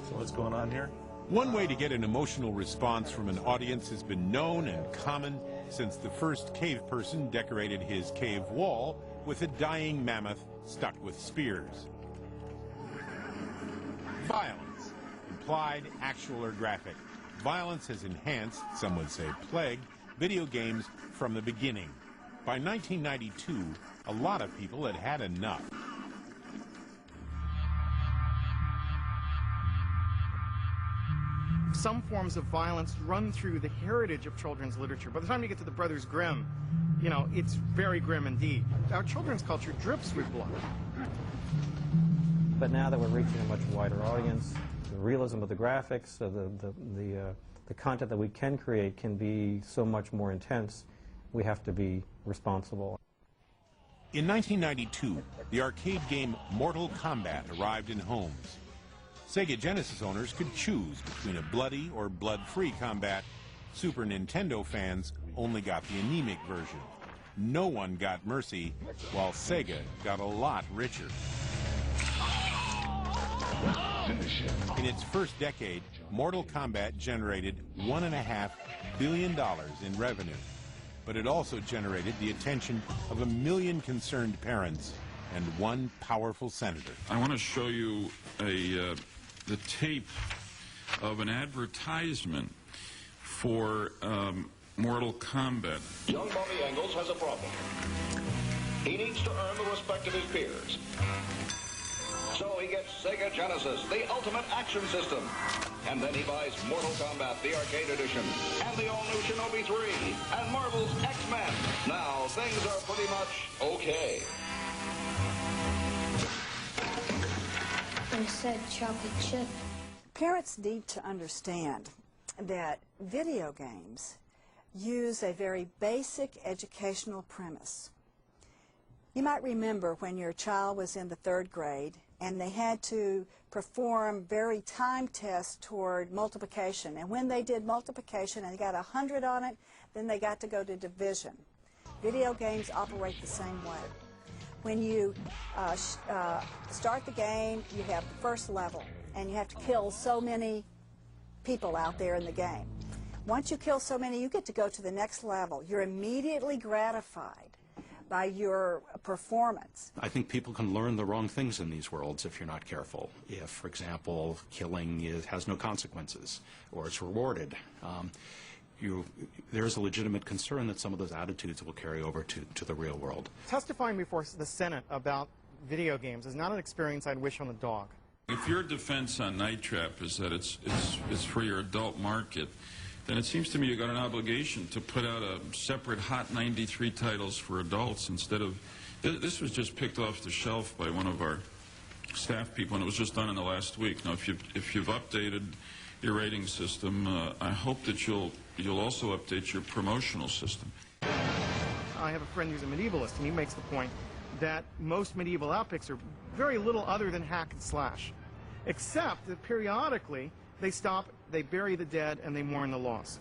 So what's going on here? One way to get an emotional response from an audience has been known and common since the first cave person decorated his cave wall with a dying mammoth stuck with spears. Violence. Implied, actual, or graphic. Violence has enhanced, some would say plagued, video games from the beginning. By 1992, a lot of people had had enough. Some forms of violence run through the heritage of children's literature. By the time you get to the Brothers Grimm, it's very grim indeed. Our children's culture drips with blood. But now that we're reaching a much wider audience, the realism of the graphics, the content that we can create can be so much more intense. We have to be responsible. In 1992, the arcade game Mortal Kombat arrived in homes. Sega Genesis owners could choose between a bloody or blood-free combat. Super Nintendo fans only got the anemic version. No one got mercy, while Sega got a lot richer. In its first decade, Mortal Kombat generated $1.5 billion in revenue. But it also generated the attention of 1 million concerned parents and one powerful senator. I want to show you the tape of an advertisement for Mortal Kombat. Young Bobby Engels has a problem. He needs to earn the respect of his peers. So he gets gets Sega Genesis, the ultimate action system. And then he buys Mortal Kombat, the arcade edition, and the all-new Shinobi 3, and Marvel's X-Men. Now, things are pretty much okay. They said chocolate chip. Parents need to understand that video games use a very basic educational premise. You might remember when your child was in the 3rd grade and they had to perform very time tests toward multiplication. And when they did multiplication and they got 100 on it, then they got to go to division. Video games operate the same way. When you start the game, you have the first level, and you have to kill so many people out there in the game. Once you kill so many, you get to go to the next level. You're immediately gratified by your performance. I think people can learn the wrong things in these worlds if you're not careful. If, for example, killing has no consequences or it's rewarded. There's a legitimate concern that some of those attitudes will carry over to the real world. Testifying before the Senate about video games is not an experience I'd wish on a dog. If your defense on Night Trap is that it's for your adult market, then it seems to me you've got an obligation to put out a separate Hot 93 titles for adults instead of... This was just picked off the shelf by one of our staff people, and it was just done in the last week. Now, if you've updated your rating system, I hope that you'll also update your promotional system. I have a friend who's a medievalist, and he makes the point that most medieval outpicks are very little other than hack and slash, except that periodically they stop, they bury the dead, and they mourn the loss.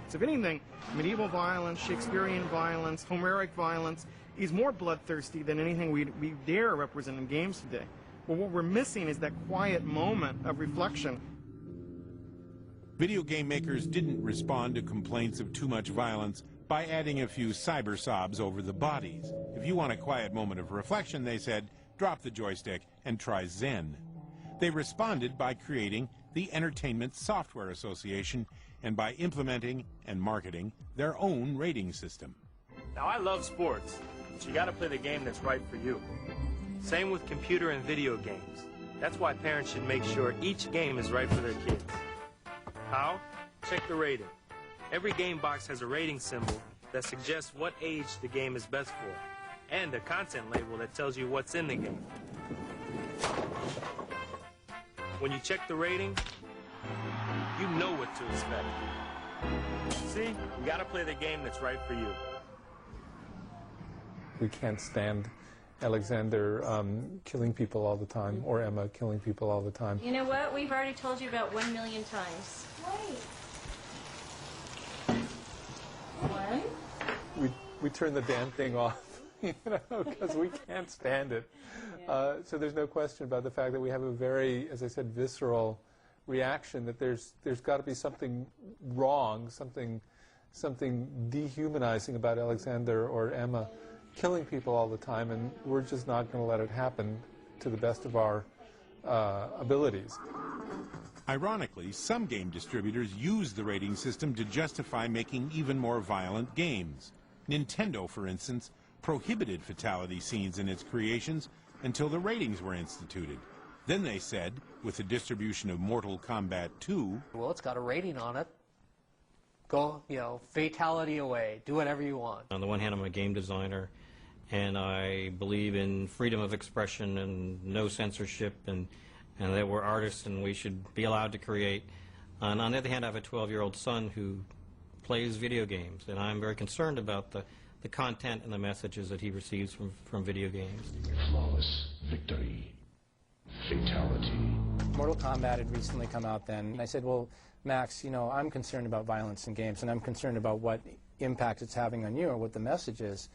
So if anything, medieval violence, Shakespearean violence, Homeric violence is more bloodthirsty than anything we dare represent in games today. But what we're missing is that quiet moment of reflection. Video game makers didn't respond to complaints of too much violence by adding a few cyber sobs over the bodies. If you want a quiet moment of reflection, they said, drop the joystick and try Zen. They responded by creating the Entertainment Software Association and by implementing and marketing their own rating system. Now, I love sports, but you gotta play the game that's right for you. Same with computer and video games. That's why parents should make sure each game is right for their kids. How? Check the rating. Every game box has a rating symbol that suggests what age the game is best for, and a content label that tells you what's in the game. When you check the rating, you know what to expect. See, you gotta play the game that's right for you. We can't stand Alexander killing people all the time, or Emma killing people all the time. You know what? We've already told you about 1 million times. Wait. One? We turn the damn thing off, you know, because we can't stand it. Yeah. So there's no question about the fact that we have a very, as I said, visceral reaction that there's got to be something wrong, something dehumanizing about Alexander or Emma killing people all the time, and we're just not going to let it happen to the best of our abilities. Ironically, some game distributors use the rating system to justify making even more violent games. Nintendo, for instance, prohibited fatality scenes in its creations until the ratings were instituted. Then they said, with the distribution of Mortal Kombat 2... Well, it's got a rating on it. Go, fatality away. Do whatever you want. On the one hand, I'm a game designer, and I believe in freedom of expression and no censorship, and that we're artists and we should be allowed to create. And on the other hand, I have a 12-year-old son who plays video games, and I'm very concerned about the content and the messages that he receives from video games. Flawless victory. Fatality. Mortal Kombat had recently come out then, and I said, well, Max, I'm concerned about violence in games, and I'm concerned about what impact it's having on you or what the message is.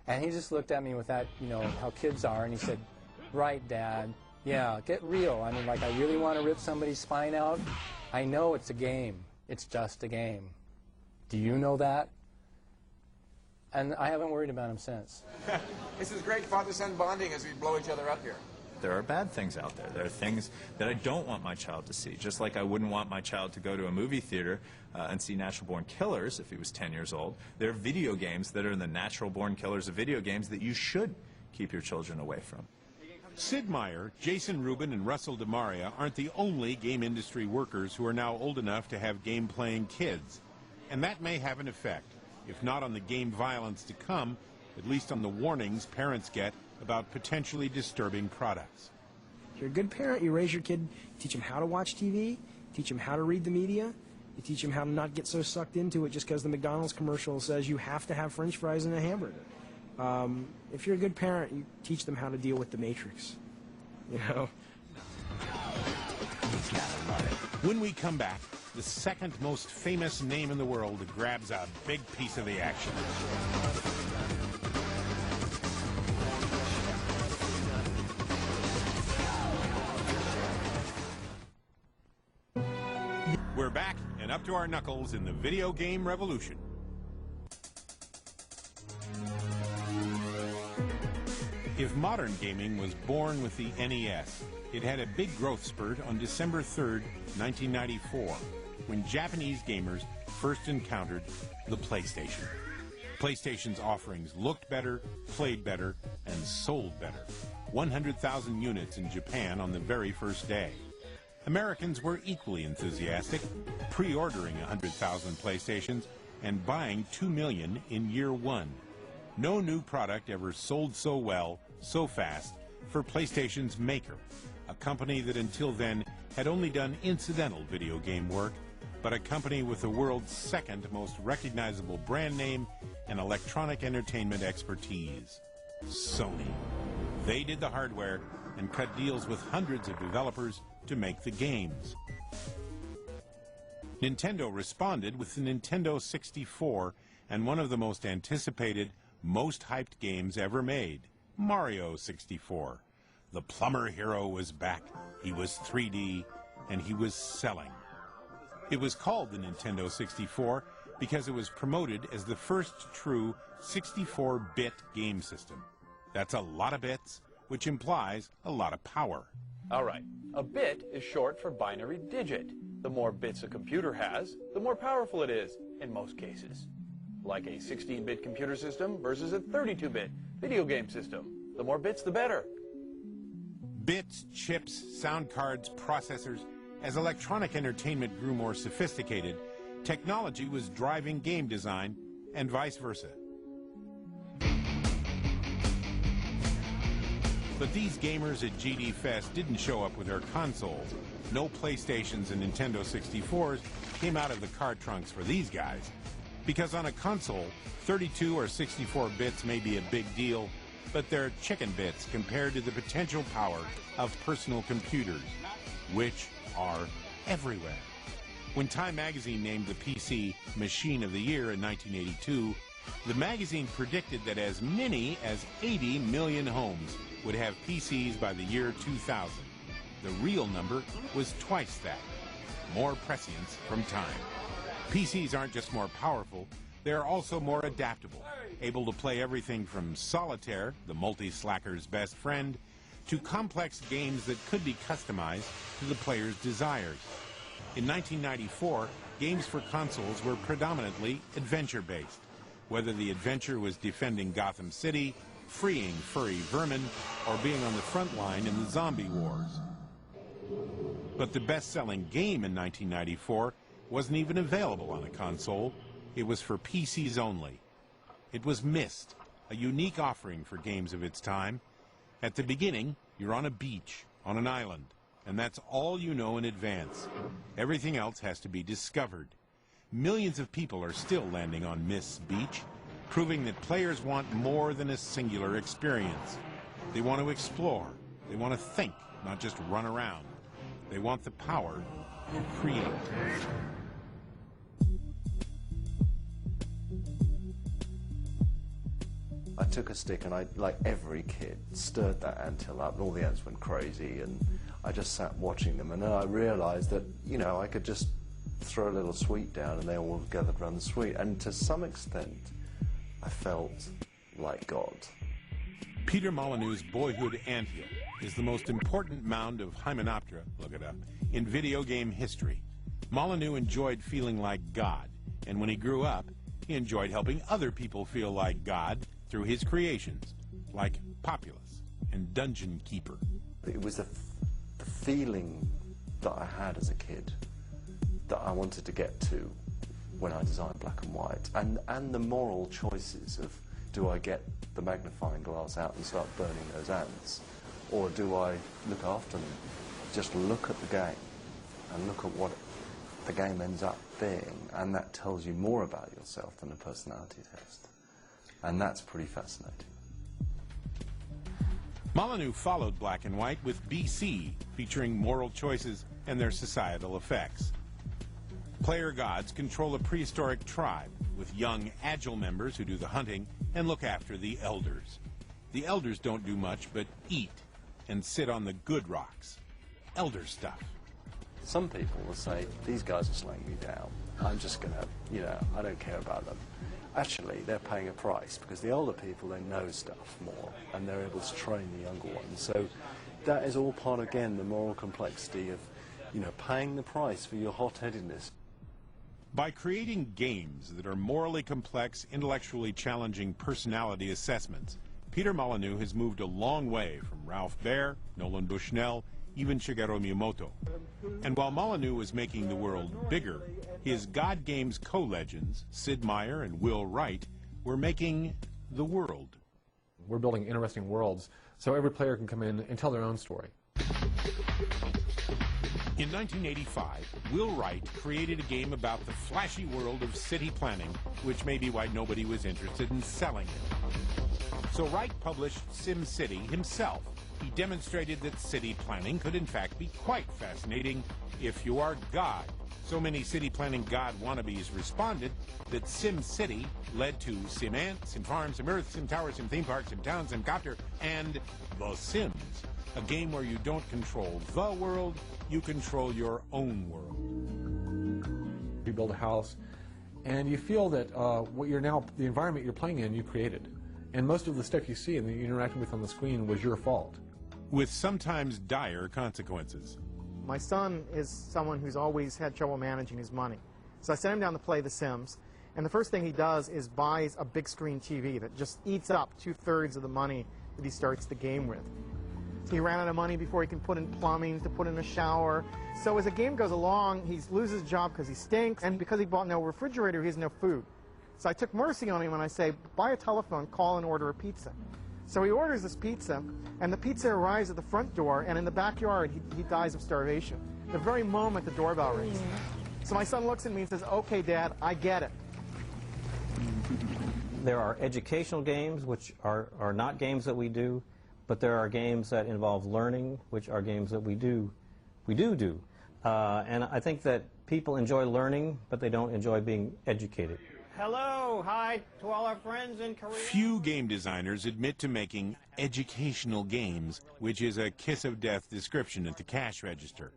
And he just looked at me with that, how kids are, and he said, right, Dad, yeah, get real. I mean, like, I really want to rip somebody's spine out. I know it's a game. It's just a game. Do you know that? And I haven't worried about him since. This is great father-son bonding as we blow each other up here. There are bad things out there. There are things that I don't want my child to see, just like I wouldn't want my child to go to a movie theater and see Natural Born Killers if he was 10 years old. There are video games that are the natural born killers of video games that you should keep your children away from. Sid Meier, Jason Rubin, and Russell DeMaria aren't the only game industry workers who are now old enough to have game-playing kids. And that may have an effect, if not on the game violence to come, at least on the warnings parents get about potentially disturbing products. If you're a good parent, you raise your kid, teach them how to watch TV, teach them how to read the media, you teach them how to not get so sucked into it just because the McDonald's commercial says you have to have French fries and a hamburger. If you're a good parent, you teach them how to deal with the Matrix, you know? When we come back, the second most famous name in the world grabs a big piece of the action. We're back and up to our knuckles in the video game revolution. If modern gaming was born with the NES, it had a big growth spurt on December 3rd, 1994, when Japanese gamers first encountered the PlayStation. PlayStation's offerings looked better, played better, and sold better. 100,000 units in Japan on the very first day. Americans were equally enthusiastic, pre-ordering 100,000 PlayStations and buying 2 million in year one. No new product ever sold so well, so fast, for PlayStation's maker, a company that until then had only done incidental video game work, but a company with the world's second most recognizable brand name and electronic entertainment expertise, Sony. They did the hardware and cut deals with hundreds of developers to make the games. Nintendo responded with the Nintendo 64 and one of the most anticipated, most hyped games ever made, Mario 64. The plumber hero was back, he was 3D, and he was selling. It was called the Nintendo 64 because it was promoted as the first true 64-bit game system. That's a lot of bits, which implies a lot of power. All right, a bit is short for binary digit. The more bits a computer has, the more powerful it is, in most cases. Like a 16-bit computer system versus a 32-bit video game system. The more bits, the better. Bits, chips, sound cards, processors. As electronic entertainment grew more sophisticated, technology was driving game design, and vice versa. But these gamers at GD Fest didn't show up with their consoles. No PlayStations and Nintendo 64s came out of the car trunks for these guys. Because on a console, 32 or 64 bits may be a big deal, but they're chicken bits compared to the potential power of personal computers, which are everywhere. When Time magazine named the PC Machine of the Year in 1982, the magazine predicted that as many as 80 million homes would have PCs by the year 2000. The real number was twice that. More prescience from Time. PCs aren't just more powerful, they're also more adaptable, able to play everything from solitaire, the multi-slacker's best friend, to complex games that could be customized to the player's desires. In 1994, games for consoles were predominantly adventure-based, whether the adventure was defending Gotham City, freeing furry vermin, or being on the front line in the zombie wars. But the best-selling game in 1994 wasn't even available on a console. It was for PCs only. It was Myst, a unique offering for games of its time. At the beginning, you're on a beach, on an island, and that's all you know in advance. Everything else has to be discovered. Millions of people are still landing on Myst's beach, proving that players want more than a singular experience. They want to explore. They want to think, not just run around. They want the power to create. I took a stick and I, like every kid, stirred that anthill up and all the ants went crazy and I just sat watching them and then I realized that, you know, I could just throw a little sweet down and they all gathered around the sweet, and to some extent I felt like God. Peter Molyneux's boyhood anthill is the most important mound of Hymenoptera, look it up, in video game history. Molyneux enjoyed feeling like God, and when he grew up, he enjoyed helping other people feel like God through his creations, like Populous and Dungeon Keeper. It was the feeling that I had as a kid that I wanted to get to when I designed black and white, and the moral choices of, do I get the magnifying glass out and start burning those ants, or do I look after them? Just look at the game and look at what the game ends up being, and that tells you more about yourself than a personality test, and that's pretty fascinating. Molyneux followed Black and White with BC, featuring moral choices and their societal effects. Player gods control a prehistoric tribe with young, agile members who do the hunting and look after the elders. The elders don't do much but eat and sit on the good rocks. Elder stuff. Some people will say, these guys are slowing me down. I'm just going to, I don't care about them. Actually, they're paying a price because the older people, they know stuff more and they're able to train the younger ones. So that is all part, again, the moral complexity of, paying the price for your hot-headedness. By creating games that are morally complex, intellectually challenging personality assessments, Peter Molyneux has moved a long way from Ralph Baer, Nolan Bushnell, even Shigeru Miyamoto. And while Molyneux was making the world bigger, his God Games co-legends, Sid Meier and Will Wright, were making the world. We're building interesting worlds so every player can come in and tell their own story. In 1985, Will Wright created a game about the flashy world of city planning, which may be why nobody was interested in selling it. So Wright published SimCity himself. He demonstrated that city planning could in fact be quite fascinating if you are God. So many city planning God wannabes responded that SimCity led to SimAnt, SimFarm, SimEarth, SimTower, SimTheme Park, SimTown, SimCopter, and The Sims. A game where you don't control the world, you control your own world. You build a house, and you feel that the environment you're playing in, you created. And most of the stuff you see and that you're interacting with on the screen was your fault. With sometimes dire consequences. My son is someone who's always had trouble managing his money. So I sent him down to play The Sims, and the first thing he does is buys a big screen TV that just eats up 2/3 of the money that he starts the game with. So he ran out of money before he can put in plumbing, to put in a shower. So as the game goes along, he loses his job because he stinks, and because he bought no refrigerator, he has no food. So I took mercy on him and I say, buy a telephone, call and order a pizza. So he orders this pizza, and the pizza arrives at the front door, and in the backyard, he dies of starvation. The very moment the doorbell rings. So my son looks at me and says, okay, Dad, I get it. There are educational games, which are not games that we do, but there are games that involve learning, which are games that we do. And I think that people enjoy learning, but they don't enjoy being educated. Hello, hi to all our friends in Korea. Few game designers admit to making educational games, which is a kiss of death description at the cash register.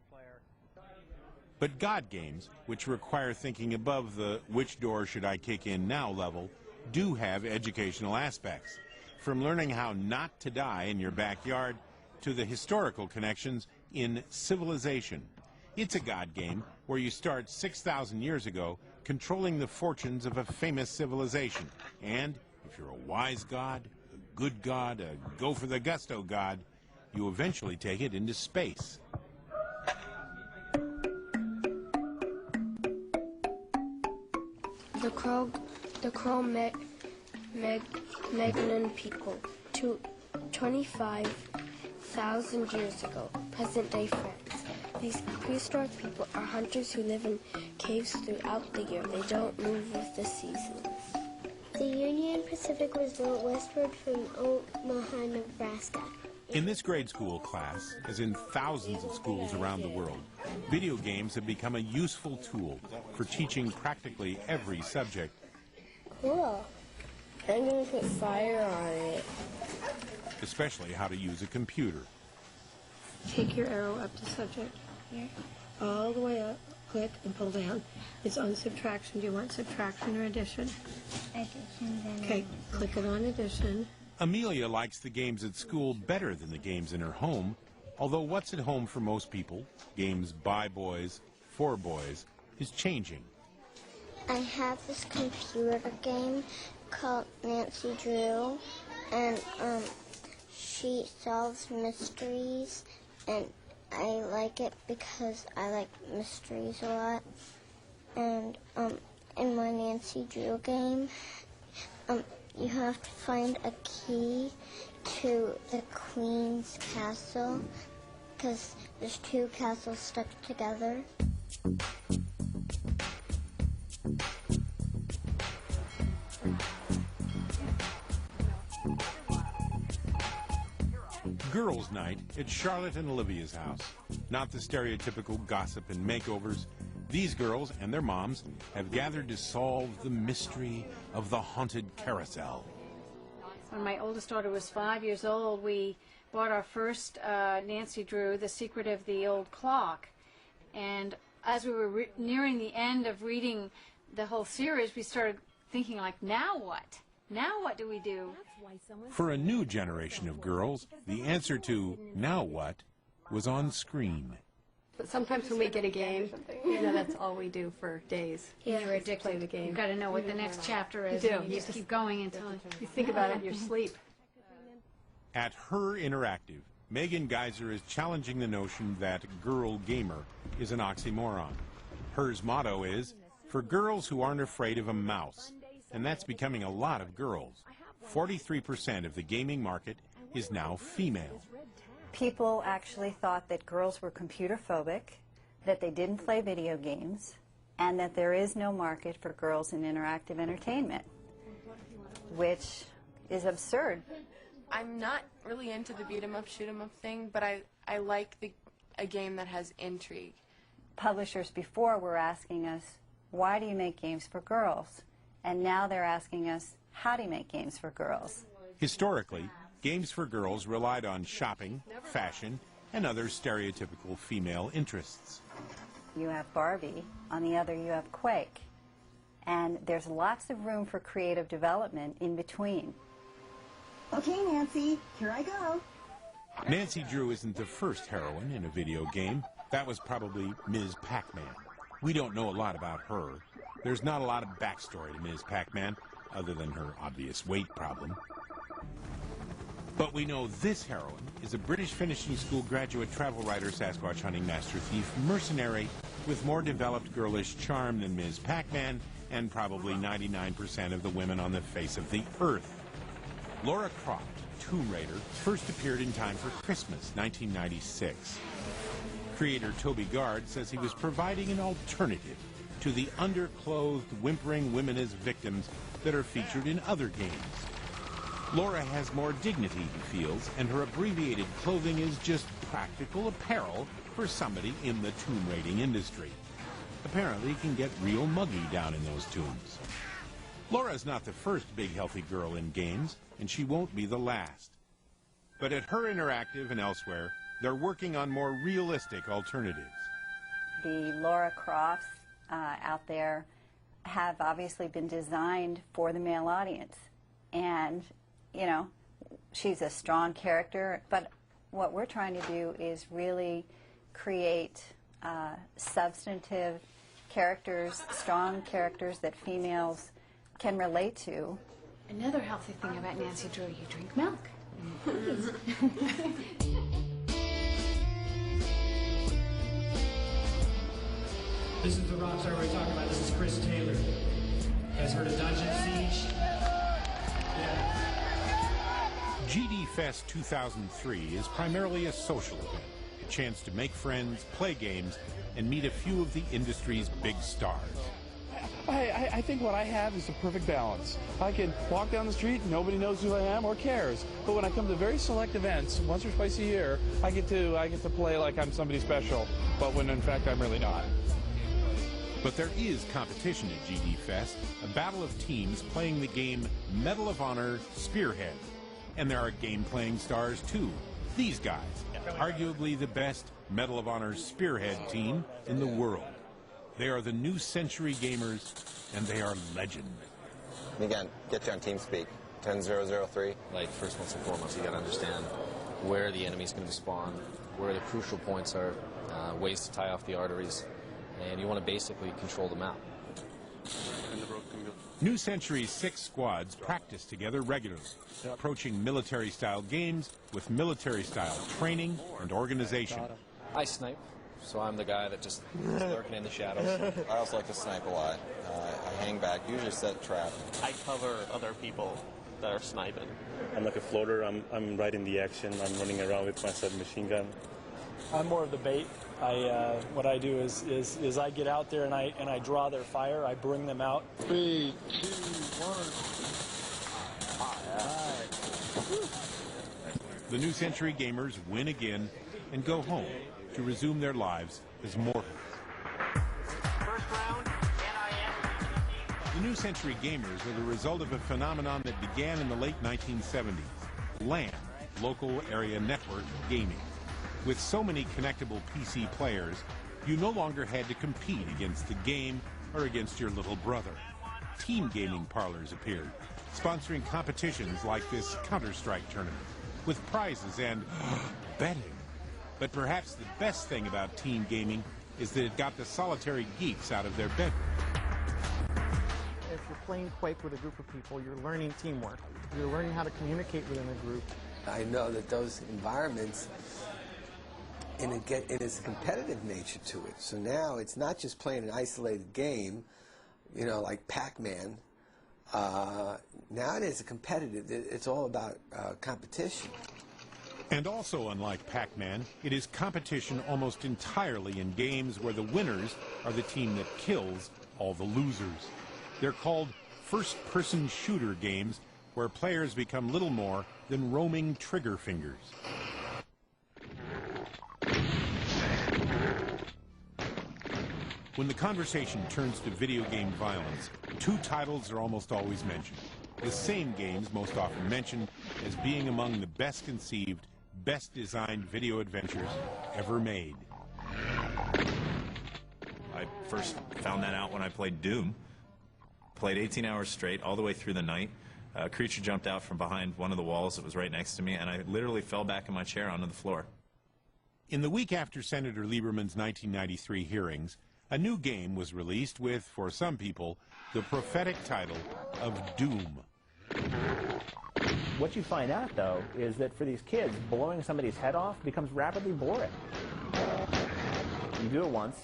But God games, which require thinking above the which door should I kick in now level, do have educational aspects. From learning how not to die in your backyard to the historical connections in Civilization. It's a God game where you start 6,000 years ago controlling the fortunes of a famous civilization. And if you're a wise god, a good god, a go-for-the-gusto god, you eventually take it into space. The Cro-Magnon people, 25,000 years ago, present-day France. These prehistoric people are hunters who live in caves throughout the year. They don't move with the seasons. The Union Pacific was built westward from Omaha, Nebraska. In this grade school class, as in thousands of schools around the world, video games have become a useful tool for teaching practically every subject. Cool. I'm going to put fire on it. Especially how to use a computer. Take your arrow up to subject. Here. All the way up. Click and pull down. It's on subtraction. Do you want subtraction or addition? Addition. Okay, click it on addition. Amelia likes the games at school better than the games in her home, although what's at home for most people, games by boys, for boys, is changing. I have this computer game called Nancy Drew, and she solves mysteries, and I like it because I like mysteries a lot. And in my Nancy Drew game, you have to find a key to the Queen's castle, because there's two castles stuck together. Girls' night at Charlotte and Olivia's house. Not the stereotypical gossip and makeovers. These girls and their moms have gathered to solve the mystery of the haunted carousel. When my oldest daughter was 5 years old, we bought our first Nancy Drew, The Secret of the Old Clock. And as we were nearing the end of reading the whole series, we started thinking, like, now what? Now what do we do? For a new generation of girls, the answer to now what was on screen. But sometimes when we get a game, you know, that's all we do for days. Yeah, you're addicted. Play the game. You've got to know what the next chapter is. You do. And you just keep going until you think about it in your sleep. At Her Interactive, Megan Geiser is challenging the notion that girl gamer is an oxymoron. Her's motto is, for girls who aren't afraid of a mouse. And that's becoming a lot of girls. 43% of the gaming market is now female. People actually thought that girls were computer phobic, that they didn't play video games, and that there is no market for girls in interactive entertainment, which is absurd. I'm not really into the beat 'em up, shoot 'em up thing, but I like a game that has intrigue. Publishers before were asking us, why do you make games for girls? And now they're asking us, how do you make games for girls? Historically, games for girls relied on shopping, fashion, and other stereotypical female interests. You have Barbie, on the other you have Quake. And there's lots of room for creative development in between. Okay, Nancy, here I go. Nancy Drew isn't the first heroine in a video game. That was probably Ms. Pac-Man. We don't know a lot about her. There's not a lot of backstory to Ms. Pac-Man, other than her obvious weight problem. But we know this heroine is a British finishing school graduate travel writer, Sasquatch hunting master thief, mercenary with more developed girlish charm than Ms. Pac-Man and probably 99% of the women on the face of the earth. Lara Croft, Tomb Raider, first appeared in time for Christmas, 1996. Creator Toby Gard says he was providing an alternative to the underclothed, whimpering women as victims that are featured in other games. Laura has more dignity, he feels, and her abbreviated clothing is just practical apparel for somebody in the tomb raiding industry. Apparently it can get real muggy down in those tombs. Laura's not the first big healthy girl in games, and she won't be the last. But at Her Interactive and elsewhere, they're working on more realistic alternatives. The Lara Crofts out there have obviously been designed for the male audience. And, you know, she's a strong character, but what we're trying to do is really create substantive characters, strong characters that females can relate to. Another healthy thing about Nancy Drew, you drink milk. This is the rock star we're talking about. This is Chris Taylor. You guys heard of Dungeon Siege? Yeah. GD Fest 2003 is primarily a social event, a chance to make friends, play games, and meet a few of the industry's big stars. I think what I have is the perfect balance. I can walk down the street, nobody knows who I am or cares. But when I come to very select events, once or twice a year, I get to play like I'm somebody special, but when in fact I'm really not. But there is competition at GD Fest, a battle of teams playing the game Medal of Honor Spearhead. And there are game-playing stars too. These guys, arguably the best Medal of Honor Spearhead team in the world. They are the new century gamers, and they are legend. Again, get you on TeamSpeak, 10003. Like, first and foremost, you got to understand where the enemy's going to spawn, where the crucial points are, ways to tie off the arteries, and you want to basically control the map. New Century's 6 squads practice together regularly, approaching military-style games with military-style training and organization. I snipe, so I'm the guy that just is lurking in the shadows. I also like to snipe a lot. I hang back, usually set trap. I cover other people that are sniping. I'm like a floater. I'm right in the action. I'm running around with my submachine gun. I'm more of the bait. What I do is I get out there and I draw their fire. I bring them out. 3, 2, 1. The New Century gamers win again and go home to resume their lives as mortals. The New Century gamers are the result of a phenomenon that began in the late 1970s, LAN, Local Area Network Gaming. With so many connectable PC players, you no longer had to compete against the game or against your little brother. Team gaming parlors appeared, sponsoring competitions like this Counter-Strike tournament, with prizes and betting. But perhaps the best thing about team gaming is that it got the solitary geeks out of their bedroom. If you're playing Quake with a group of people, you're learning teamwork. You're learning how to communicate within a group. I know that those environments, and it is a competitive nature to it. So now it's not just playing an isolated game, you know, like PACMAN. Now it is a competitive. It's all about competition. And also, unlike PAC-Man, it is competition almost entirely in games where the winners are the team that kills all the losers. They're called first-person shooter games where players become little more than roaming trigger fingers. When the conversation turns to video game violence, 2 titles are almost always mentioned. The same games most often mentioned as being among the best conceived, best designed video adventures ever made. I first found that out when I played Doom. Played 18 hours straight, all the way through the night. A creature jumped out from behind one of the walls that was right next to me, and I literally fell back in my chair onto the floor. In the week after Senator Lieberman's 1993 hearings, a new game was released with, for some people, the prophetic title of Doom. What you find out, though, is that for these kids, blowing somebody's head off becomes rapidly boring. You do it once,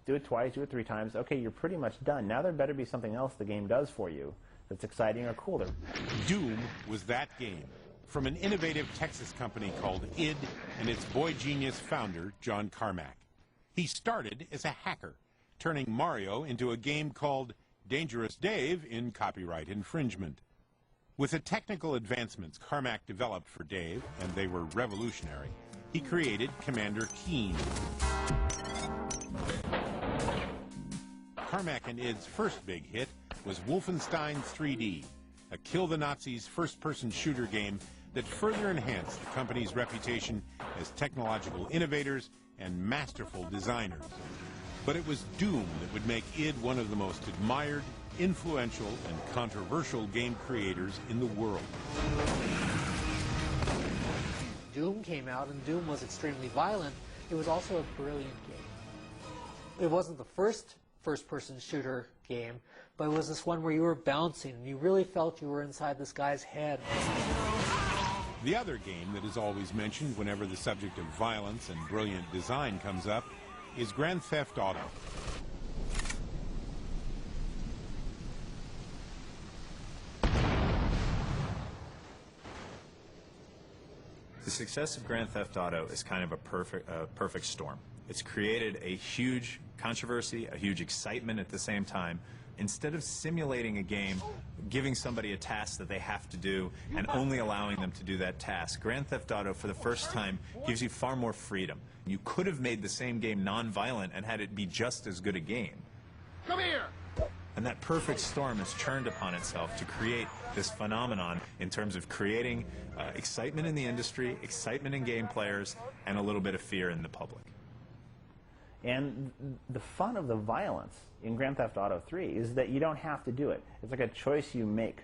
do it twice, do it 3 times, okay, you're pretty much done. Now there better be something else the game does for you that's exciting or cooler. Doom was that game, from an innovative Texas company called id and its boy genius founder, John Carmack. He started as a hacker, turning Mario into a game called Dangerous Dave in copyright infringement. With the technical advancements Carmack developed for Dave, and they were revolutionary, he created Commander Keen. Carmack and id's first big hit was Wolfenstein 3D, a kill the Nazis first-person shooter game that further enhanced the company's reputation as technological innovators and masterful designers. But it was Doom that would make id one of the most admired, influential, and controversial game creators in the world. Doom came out, and Doom was extremely violent. It was also a brilliant game. It wasn't the first-person shooter game, but it was this one where you were bouncing, and you really felt you were inside this guy's head. The other game that is always mentioned whenever the subject of violence and brilliant design comes up is Grand Theft Auto. The success of Grand Theft Auto is kind of a perfect storm. It's created a huge controversy, a huge excitement at the same time. Instead of simulating a game, giving somebody a task that they have to do and only allowing them to do that task, Grand Theft Auto, for the first time, gives you far more freedom. You could have made the same game non-violent and had it be just as good a game. Come here! And that perfect storm has churned upon itself to create this phenomenon in terms of creating excitement in the industry, excitement in game players, and a little bit of fear in the public. And the fun of the violence in Grand Theft Auto 3 is that you don't have to do it. It's like a choice you make,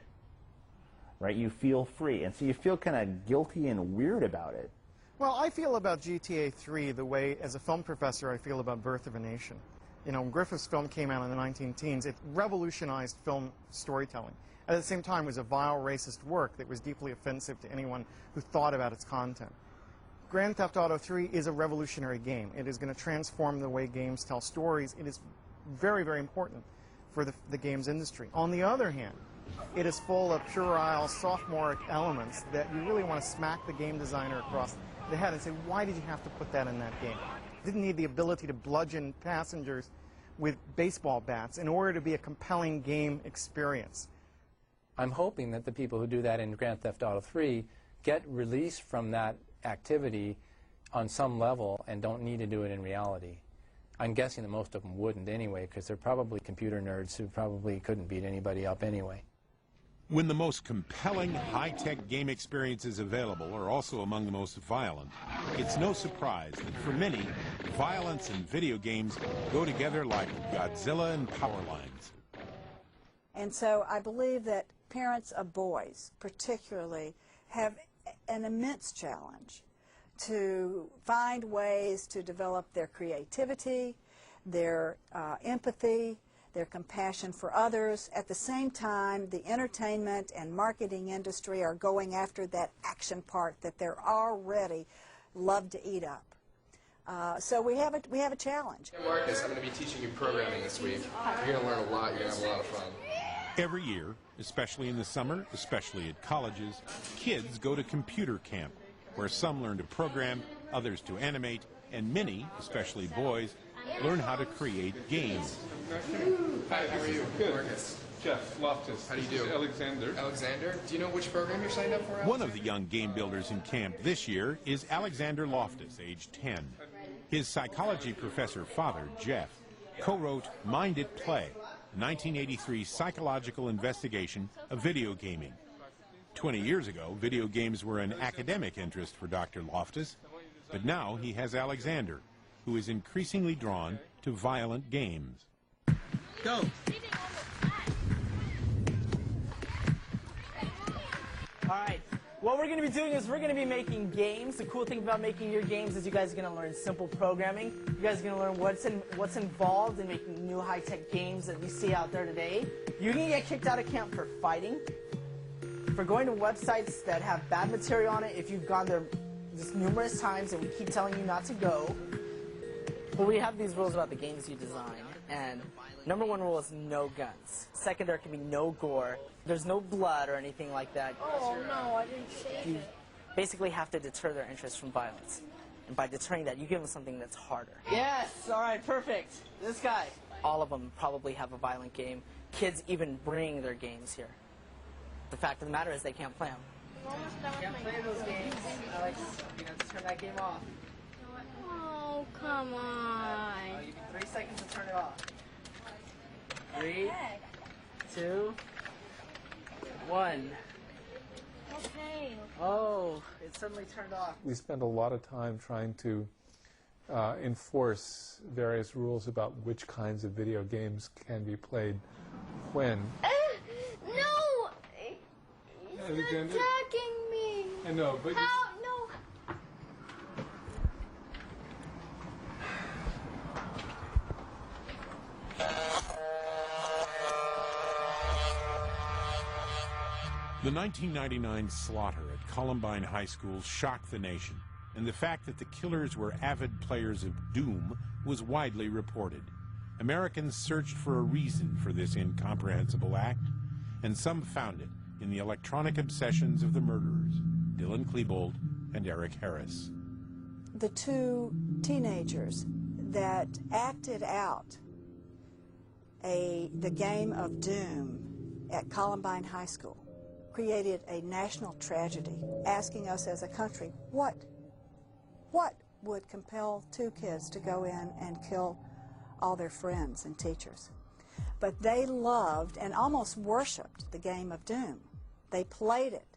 right? You feel free, and so you feel kind of guilty and weird about it. Well, I feel about GTA 3 the way, as a film professor, I feel about Birth of a Nation. You know, when Griffith's film came out in the 19-teens, it revolutionized film storytelling. At the same time, it was a vile, racist work that was deeply offensive to anyone who thought about its content. Grand Theft Auto 3 is a revolutionary game. It is going to transform the way games tell stories. It is very, very important for the games industry. On the other hand, it is full of puerile, sophomoric elements that you really want to smack the game designer across the head and say, why did you have to put that in that game? Didn't need the ability to bludgeon passengers with baseball bats in order to be a compelling game experience. I'm hoping that the people who do that in Grand Theft Auto 3 get release from that activity on some level and don't need to do it in reality. I'm guessing that most of them wouldn't anyway, because they're probably computer nerds who probably couldn't beat anybody up anyway. When the most compelling high-tech game experiences available are also among the most violent, it's no surprise that for many, violence and video games go together like Godzilla and power lines. And so I believe that parents of boys particularly have an immense challenge to find ways to develop their creativity, their empathy, their compassion for others. At the same time, the entertainment and marketing industry are going after that action part that they're already love to eat up. So we have a challenge. Marcus, I'm going to be teaching you programming this week. You're going to learn a lot. You're going to have a lot of fun. Every year, especially in the summer, especially at colleges, kids go to computer camp, where some learn to program, others to animate, and many, especially boys, learn how to create games. Hi, how are you? Good. Marcus. Jeff Loftus. How do you do? Alexander. Alexander? Do you know which program you're signed up for? One of the young game builders in camp this year is Alexander Loftus, age 10. His psychology professor father, Jeff, co-wrote Mind It Play, 1983 psychological investigation of video gaming. 20 years ago, video games were an academic interest for Dr. Loftus, but now he has Alexander, who is increasingly drawn to violent games. Go! All right, what we're going to be doing is we're going to be making games. The cool thing about making your games is you guys are going to learn simple programming. You guys are going to learn what's involved in making new high-tech games that you see out there today. You can get kicked out of camp for fighting, for going to websites that have bad material on it if you've gone there just numerous times and we keep telling you not to go. But we have these rules about the games you design, and number one rule is no guns. Second, there can be no gore. There's no blood or anything like that. Oh, no, I didn't say You basically have to deter their interest from violence. And by deterring that, you give them something that's harder. Yes, all right, perfect. This guy. All of them probably have a violent game. Kids even bring their games here. The fact of the matter is they can't play them. Can't play those games. Alex, you have to turn that game off. Oh, come on. You get 3 seconds to turn it off. 3, 2, 1. Okay. Oh, it suddenly turned off. We spend a lot of time trying to enforce various rules about which kinds of video games can be played when. No! He's Alexander? attacking me. I know, but How? No. The 1999 slaughter at Columbine High School shocked the nation, and the fact that the killers were avid players of Doom was widely reported. Americans searched for a reason for this incomprehensible act, and some found it in the electronic obsessions of the murderers, Dylan Klebold and Eric Harris. The two teenagers that acted out the game of Doom at Columbine High School created a national tragedy, asking us as a country, what would compel two kids to go in and kill all their friends and teachers? But they loved and almost worshipped the game of Doom. They played it.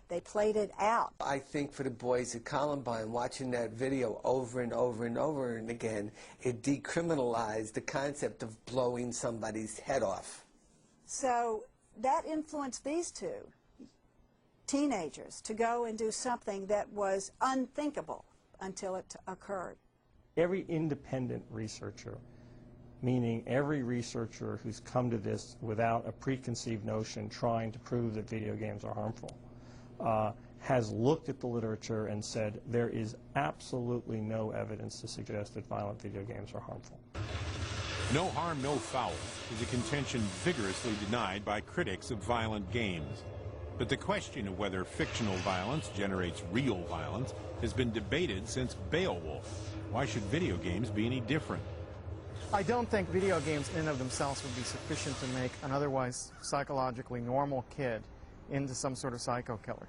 They played it out. I think for the boys at Columbine, watching that video over and over and over and again, it decriminalized the concept of blowing somebody's head off. So that influenced these two teenagers to go and do something that was unthinkable until it occurred. Every independent researcher meaning every researcher who's come to this without a preconceived notion trying to prove that video games are harmful, has looked at the literature and said there is absolutely no evidence to suggest that violent video games are harmful. No harm, no foul is a contention vigorously denied by critics of violent games. But the question of whether fictional violence generates real violence has been debated since Beowulf. Why should video games be any different? I don't think video games in and of themselves would be sufficient to make an otherwise psychologically normal kid into some sort of psycho killer.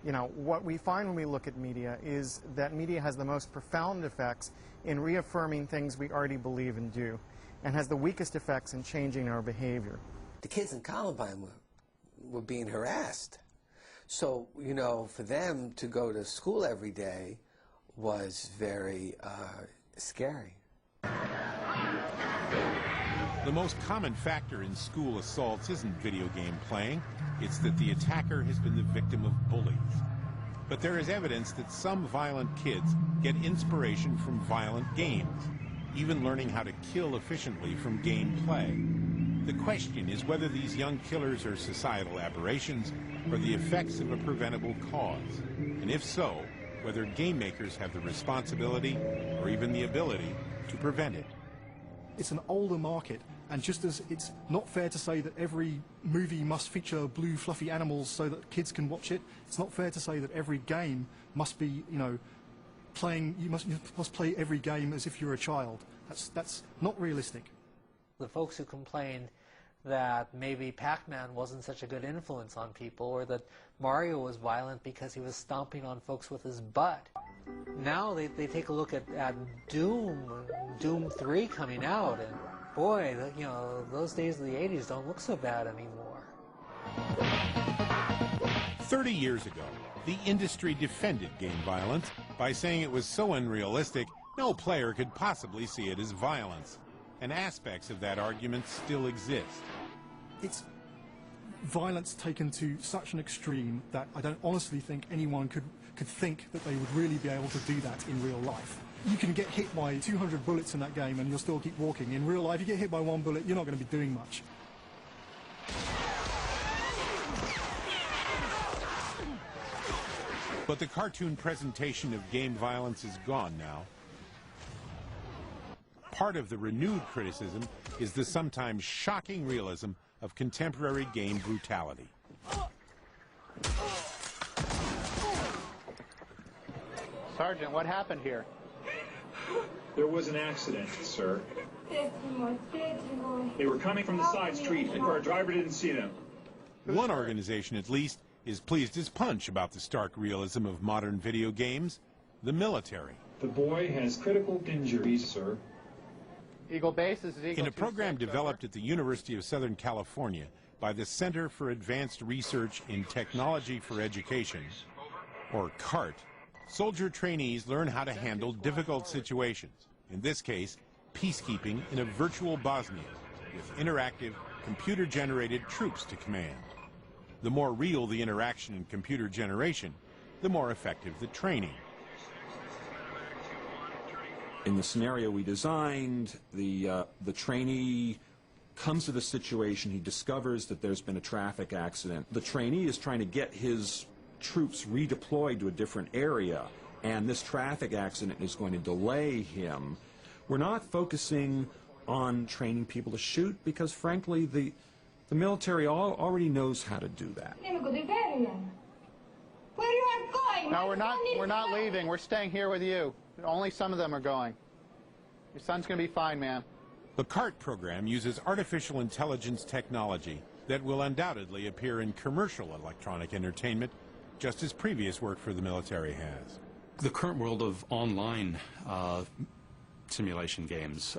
You know, what we find when we look at media is that media has the most profound effects in reaffirming things we already believe and do, and has the weakest effects in changing our behavior. The kids in Columbine were being harassed. So, you know, for them to go to school every day was very scary. The most common factor in school assaults isn't video game playing. It's that the attacker has been the victim of bullies. But there is evidence that some violent kids get inspiration from violent games, even learning how to kill efficiently from gameplay. The question is whether these young killers are societal aberrations or the effects of a preventable cause. And if so, whether game makers have the responsibility or even the ability to prevent it. It's an older market, and just as it's not fair to say that every movie must feature blue fluffy animals so that kids can watch it, it's not fair to say that every game must be, you know, you must play every game as if you're a child. That's not realistic. The folks who complained that maybe PACMAN wasn't such a good influence on people, or that Mario was violent because he was stomping on folks with his butt. Now they take a look at Doom 3 coming out, and boy, you know, those days of the 80s don't look so bad anymore. 30 years ago, the industry defended game violence by saying it was so unrealistic, no player could possibly see it as violence. And aspects of that argument still exist. It's violence taken to such an extreme that I don't honestly think anyone could think that they would really be able to do that in real life. You can get hit by 200 bullets in that game and you'll still keep walking. In real life, you get hit by one bullet, you're not going to be doing much. But the cartoon presentation of game violence is gone now. Part of the renewed criticism is the sometimes shocking realism of contemporary game brutality. Sergeant, what happened here? There was an accident, sir. They were coming from the side street, and our driver didn't see them. One organization, at least, is pleased as punch about the stark realism of modern video games, the military. The boy has critical injuries, sir. Eagle Base is Eagle. In a program developed at the University of Southern California by the Center for Advanced Research in Technology for Education, or CART, soldier trainees learn how to handle difficult situations, in this case, peacekeeping in a virtual Bosnia, with interactive, computer-generated troops to command. The more real the interaction and computer generation, the more effective the training. In the scenario we designed, the trainee comes to the situation, he discovers that there's been a traffic accident. The trainee is trying to get his troops redeployed to a different area, and this traffic accident is going to delay him. We're not focusing on training people to shoot because, frankly, the military already knows how to do that. No, we're not leaving. We're staying here with you. Only some of them are going. Your son's going to be fine, man. The CART program uses artificial intelligence technology that will undoubtedly appear in commercial electronic entertainment, just as previous work for the military has. The current world of online simulation games,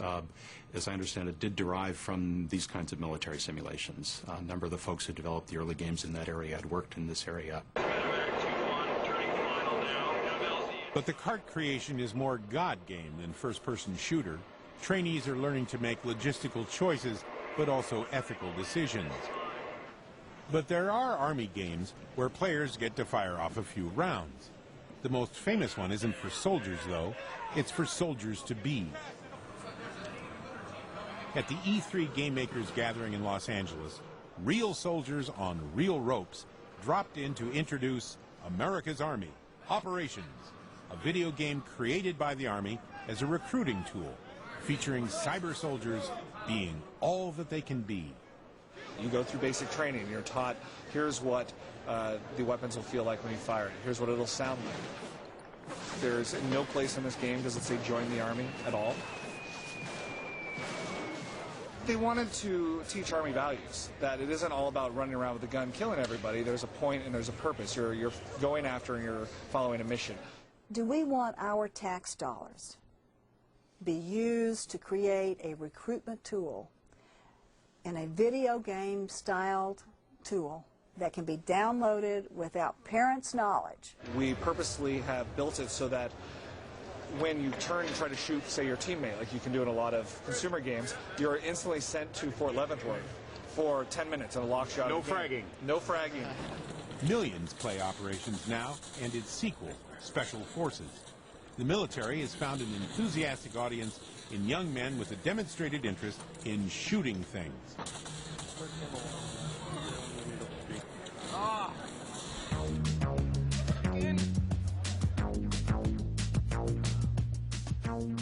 as I understand it, did derive from these kinds of military simulations. A number of the folks who developed the early games in that area had worked in this area. But the CART creation is more God game than first-person shooter. Trainees are learning to make logistical choices, but also ethical decisions. But there are Army games where players get to fire off a few rounds. The most famous one isn't for soldiers, though. It's for soldiers to be. At the E3 Game Makers Gathering in Los Angeles, real soldiers on real ropes dropped in to introduce America's Army, Operations, a video game created by the Army as a recruiting tool, featuring cyber soldiers being all that they can be. You go through basic training. You're taught, here's what the weapons will feel like when you fire it. Here's what it'll sound like. There's no place in this game does it say join the Army at all. They wanted to teach Army values, that it isn't all about running around with a gun killing everybody. There's a point and there's a purpose. You're going after and you're following a mission. Do we want our tax dollars be used to create a recruitment tool and a video game styled tool that can be downloaded without parents' knowledge? We purposely have built it so that when you turn and try to shoot, say, your teammate, like you can do in a lot of consumer games, you're instantly sent to Fort Leavenworth for 10 minutes in a lock shot. No fragging. No fragging. Millions play Operations now and its sequel, Special Forces. The military has found an enthusiastic audience in young men with a demonstrated interest in shooting things.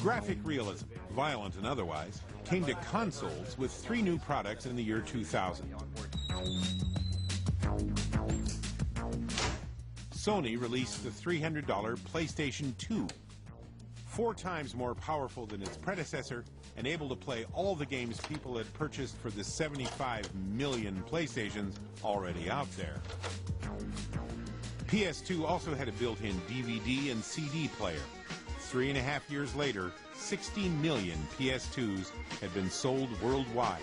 Graphic realism, violent and otherwise, came to consoles with 3 new products in the year 2000. Sony released the $300 PlayStation 2, 4 times more powerful than its predecessor and able to play all the games people had purchased for the 75 million PlayStations already out there. PS2 also had a built-in DVD and CD player. 3.5 years later, 60 million PS2s had been sold worldwide.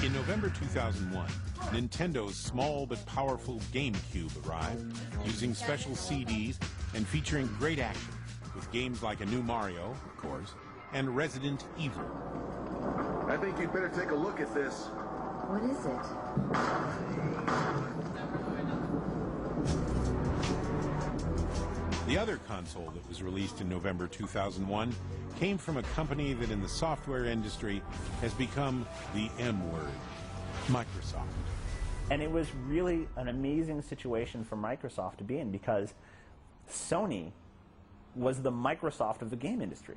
In November 2001, Nintendo's small but powerful GameCube arrived, using special CDs and featuring great action, with games like a new Mario, of course, and Resident Evil. I think you'd better take a look at this. What is it? The other console that was released in November 2001 came from a company that in the software industry has become the M word, Microsoft. And it was really an amazing situation for Microsoft to be in, because Sony was the Microsoft of the game industry,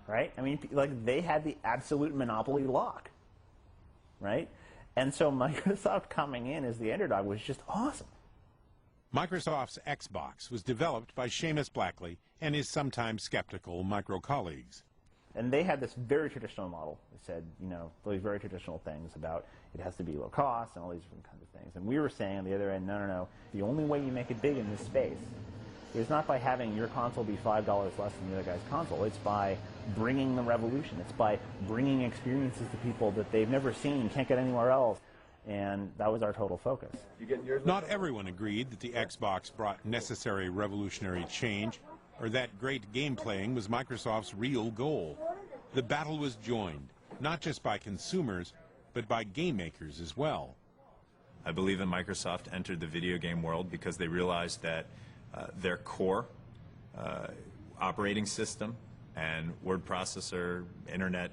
right? I mean, like, they had the absolute monopoly lock, right? And so Microsoft coming in as the underdog was just awesome. Microsoft's Xbox was developed by Seamus Blackley and his sometimes skeptical Micro colleagues. And they had this very traditional model. They said, you know, those very traditional things about it has to be low cost and all these different kinds of things. And we were saying on the other end, no, no, no. The only way you make it big in this space is not by having your console be $5 less than the other guy's console. It's by bringing the revolution. It's by bringing experiences to people that they've never seen, can't get anywhere else. And that was our total focus. Not everyone agreed that the Xbox brought necessary revolutionary change, or that great game playing was Microsoft's real goal. The battle was joined, not just by consumers, but by game makers as well. I believe that Microsoft entered the video game world because they realized that their core operating system and word processor, internet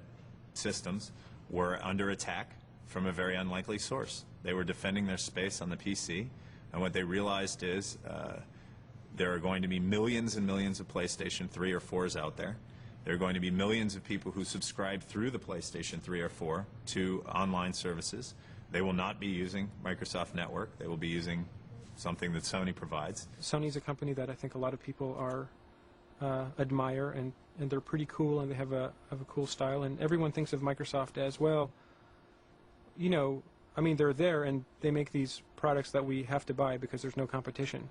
systems were under attack from a very unlikely source. They were defending their space on the PC, and what they realized is there are going to be millions and millions of PlayStation 3 or 4s out there. There are going to be millions of people who subscribe through the PlayStation 3 or 4 to online services. They will not be using Microsoft Network. They will be using something that Sony provides. Sony's a company that I think a lot of people admire, and they're pretty cool, and they have a cool style, and everyone thinks of Microsoft as, well, you know, I mean, they're there, and they make these products that we have to buy because there's no competition.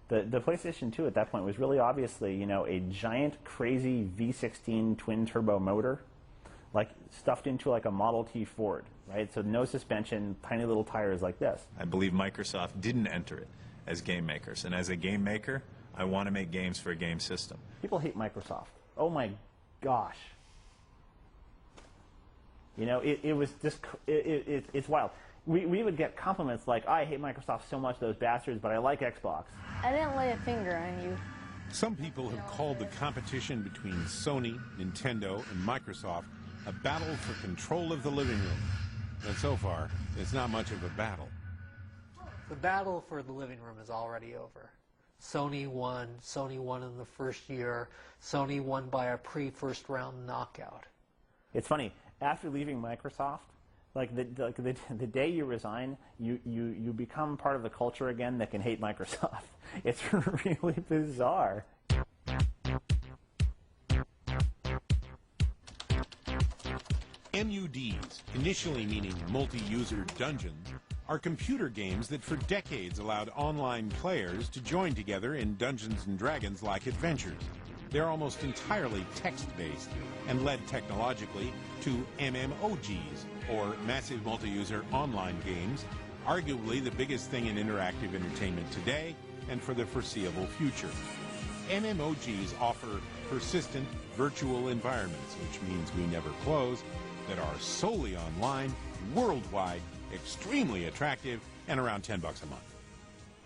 The PlayStation 2 at that point was really obviously, you know, a giant, crazy V16 twin-turbo motor, like stuffed into like a Model T Ford, right? So no suspension, tiny little tires like this. I believe Microsoft didn't enter it as game makers, and as a game maker, I want to make games for a game system. People hate Microsoft. Oh my gosh. You know, it was just, it's wild. We would get compliments like, I hate Microsoft so much, those bastards, but I like Xbox. I didn't lay a finger on you. Some people have called the competition between Sony, Nintendo, and Microsoft a battle for control of the living room. And so far, it's not much of a battle. The battle for the living room is already over. Sony won. Sony won in the first year. Sony won by a pre-first round knockout. It's funny, after leaving Microsoft, like the day you resign, you become part of the culture again that can hate Microsoft. It's really bizarre. MUDs, initially meaning multi-user dungeons, are computer games that for decades allowed online players to join together in Dungeons & Dragons-like adventures. They're almost entirely text-based and led technologically to MMOGs, or massive multi-user online games, arguably the biggest thing in interactive entertainment today and for the foreseeable future. MMOGs offer persistent virtual environments, which means we never close, that are solely online, worldwide, extremely attractive, and around $10 a month.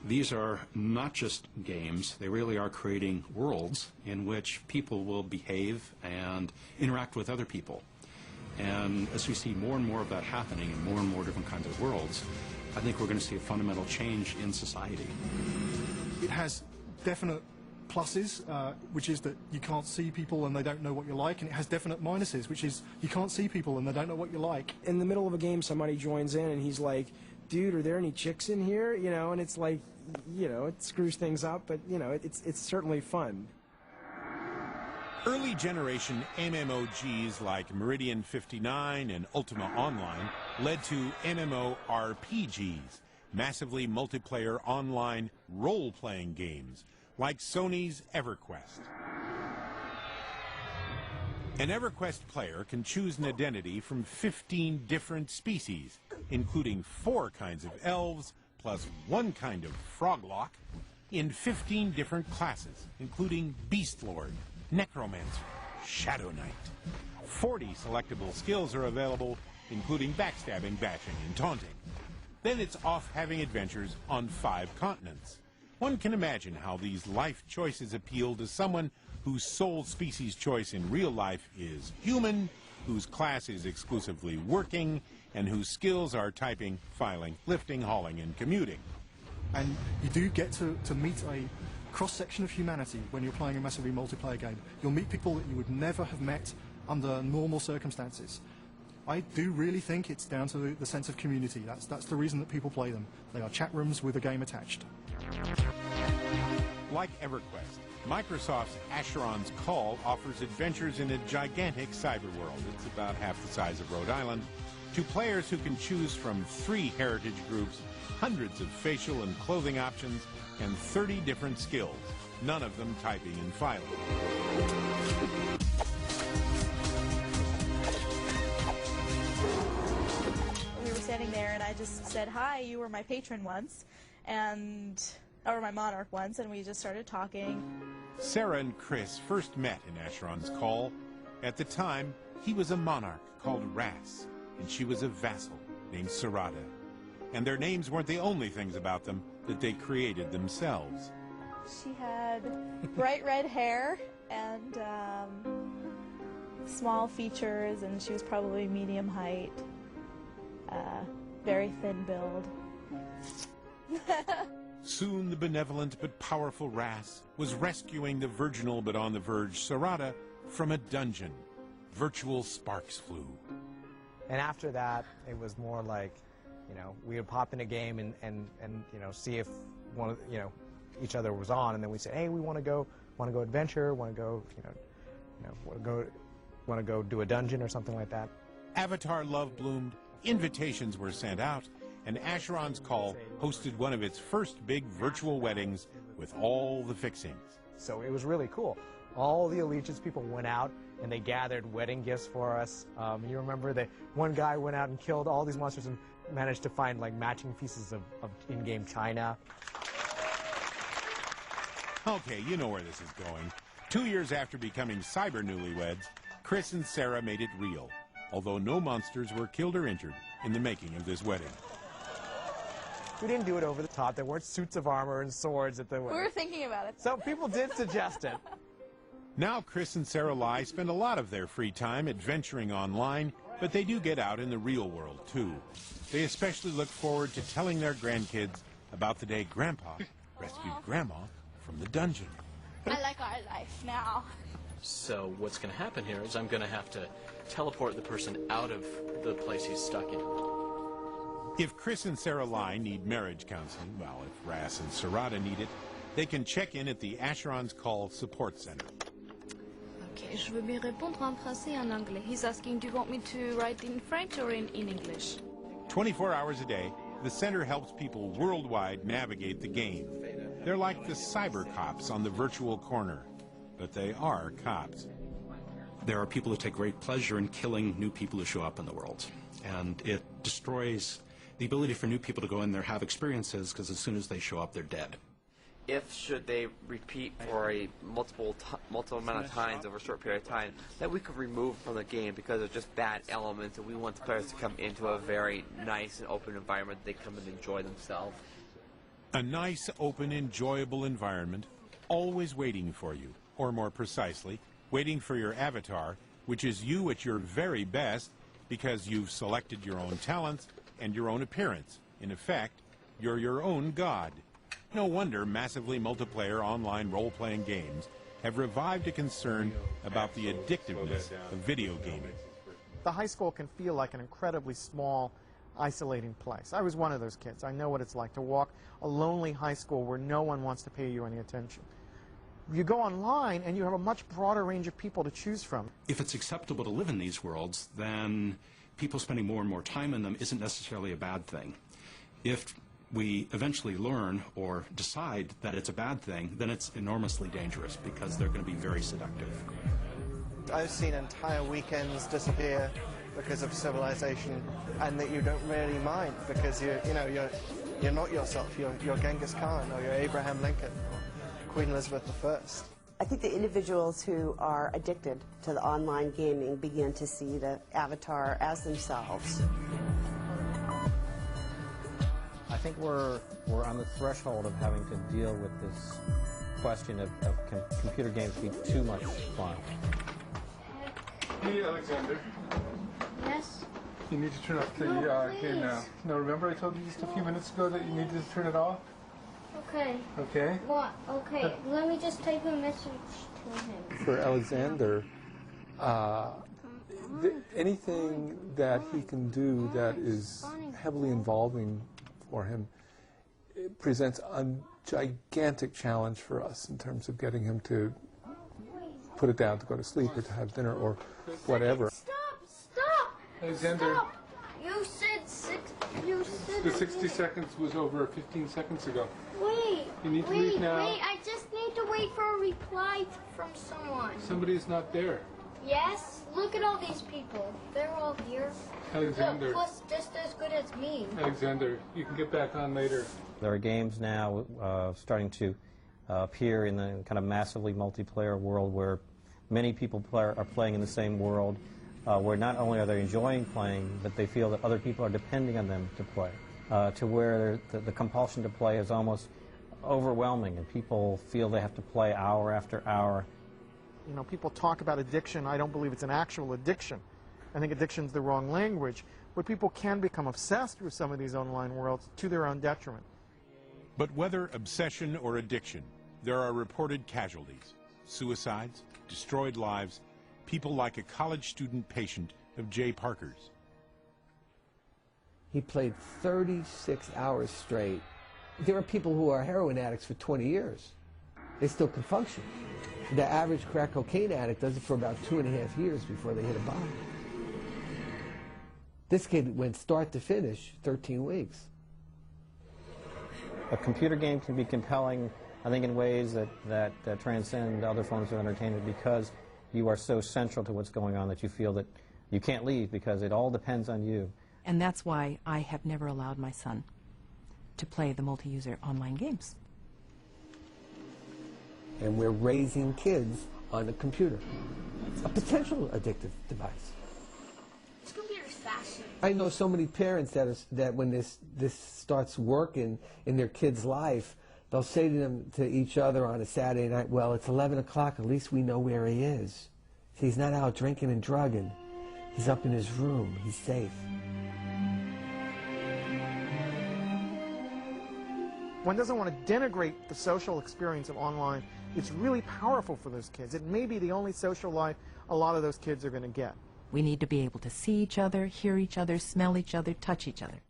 These are not just games, they really are creating worlds in which people will behave and interact with other people. And as we see more and more of that happening in more and more different kinds of worlds, I think we're going to see a fundamental change in society. It has definite pluses, which is that you can't see people and they don't know what you're like, and it has definite minuses, which is you can't see people and they don't know what you're like. In the middle of a game, somebody joins in and he's like, dude, are there any chicks in here? You know, and it's like, you know, it screws things up, but, you know, it's certainly fun. Early generation MMOGs like Meridian 59 and Ultima Online led to MMORPGs, massively multiplayer online role-playing games, like Sony's EverQuest. An EverQuest player can choose an identity from 15 different species, including 4 kinds of elves, plus 1 kind of froglock, in 15 different classes, including Beastlord, Necromancer, Shadow Knight. 40 selectable skills are available, including backstabbing, bashing, and taunting. Then it's off having adventures on 5 continents. One can imagine how these life choices appeal to someone whose sole species choice in real life is human, whose class is exclusively working, and whose skills are typing, filing, lifting, hauling, and commuting. And you do get to meet a cross-section of humanity when you're playing a massively multiplayer game. You'll meet people that you would never have met under normal circumstances. I do really think it's down to the sense of community. That's the reason that people play them. They are chat rooms with a game attached. Like EverQuest, Microsoft's Asheron's Call offers adventures in a gigantic cyber world. It's about half the size of Rhode Island, to players who can choose from 3 heritage groups, hundreds of facial and clothing options, and 30 different skills, none of them typing and filing. We were standing there and I just said, hi, you were my patron once, or my monarch once, and we just started talking. Sarah and Chris first met in Asheron's Call. At the time, he was a monarch called Ras, and she was a vassal named Sarada. And their names weren't the only things about them that they created themselves. She had bright red hair and small features, and she was probably medium height, very thin build. Soon the benevolent but powerful Ras was rescuing the virginal but on the verge Sarada from a dungeon. Virtual sparks flew. And after that, it was more like, you know, we would pop in a game and you know, see if one of, you know, each other was on, and then we'd say, hey, we want to go adventure, want to go, want to go do a dungeon or something like that. Avatar love bloomed, invitations were sent out, and Asheron's Call hosted one of its first big virtual weddings with all the fixings. So it was really cool. All the Allegiance people went out and they gathered wedding gifts for us. You remember that one guy went out and killed all these monsters and managed to find like matching pieces of in-game china. Okay, you know where this is going. 2 years after becoming cyber newlyweds, Chris and Sarah made it real, although no monsters were killed or injured in the making of this wedding. We didn't do it over the top. There weren't suits of armor and swords at the We were thinking about it. So people did suggest it. Now Chris and Sarah Lai spend a lot of their free time adventuring online, but they do get out in the real world too. They especially look forward to telling their grandkids about the day Grandpa rescued Grandma from the dungeon. I like our life now. So what's going to happen here is I'm going to have to teleport the person out of the place he's stuck in. If Chris and Sarah Lai need marriage counseling, well, if Ras and Sarada need it, they can check in at the Asheron's Call Support Center. Okay, je veux bien répondre en français et en anglais. He's asking, do you want me to write in French or in English? 24 hours a day, the center helps people worldwide navigate the game. They're like the cyber cops on the virtual corner, but they are cops. There are people who take great pleasure in killing new people who show up in the world, and it destroys the ability for new people to go in there, have experiences, because as soon as they show up, they're dead. If should they repeat for a multiple amount of times over a short period of time, that we could remove from the game because of just bad elements, and we want the players to come into a very nice and open environment they come and enjoy themselves. A nice, open, enjoyable environment, always waiting for you, or more precisely, waiting for your avatar, which is you at your very best because you've selected your own talents and your own appearance. In effect, you're your own god. No wonder massively multiplayer online role-playing games have revived a concern about the addictiveness of video gaming. The high school can feel like an incredibly small, isolating place. I was one of those kids. I know what it's like to walk a lonely high school where no one wants to pay you any attention. You go online and you have a much broader range of people to choose from. If it's acceptable to live in these worlds, then people spending more and more time in them isn't necessarily a bad thing. If we eventually learn or decide that it's a bad thing, then it's enormously dangerous because they're going to be very seductive. I've seen entire weekends disappear because of civilization, and that you don't really mind because you're not yourself. You're Genghis Khan, or you're Abraham Lincoln, or Queen Elizabeth I. I think the individuals who are addicted to the online gaming begin to see the avatar as themselves. I think we're on the threshold of having to deal with this question of can computer games be too much fun? Hey, Alexander. Yes? You need to turn off the game now. No, remember I told you just a few minutes ago that you needed to turn it off? Okay. Okay? What? Okay, let me just type a message to him. For Alexander, anything that he can do that is heavily involving for him, it presents a gigantic challenge for us in terms of getting him to put it down to go to sleep or to have dinner or whatever. Stop! Alexander, Stop! You said the 60 seconds was over 15 seconds ago. Wait! You need to leave now. Wait! I just need to wait for a reply from someone. Somebody's not there. Yes? Look at all these people. They're all here. Alexander. Look, plus just as good as me. Alexander, you can get back on later. There are games now starting to appear in the kind of massively multiplayer world where many people are playing in the same world, where not only are they enjoying playing, but they feel that other people are depending on them to play, to where the compulsion to play is almost overwhelming, and people feel they have to play hour after hour. You know, people talk about addiction. I don't believe it's an actual addiction. I think addiction's the wrong language, but people can become obsessed with some of these online worlds to their own detriment. But whether obsession or addiction, there are reported casualties, suicides, destroyed lives, people like a college student patient of Jay Parker's. He played 36 hours straight. There are people who are heroin addicts for 20 years. They still can function. The average crack cocaine addict does it for about 2.5 years before they hit a bottom. This kid went start to finish 13 weeks. A computer game can be compelling, I think, in ways that transcend other forms of entertainment because you are so central to what's going on that you feel that you can't leave because it all depends on you. And that's why I have never allowed my son to play the multi-user online games. And we're raising kids on a computer, a potential addictive device. This computer's I know so many parents that when this starts working in their kid's life, they'll say to each other on a Saturday night, well, it's 11 o'clock, at least we know where he is. See, he's not out drinking and drugging. He's up in his room. He's safe. One doesn't want to denigrate the social experience of online. It's really powerful for those kids. It may be the only social life a lot of those kids are going to get. We need to be able to see each other, hear each other, smell each other, touch each other.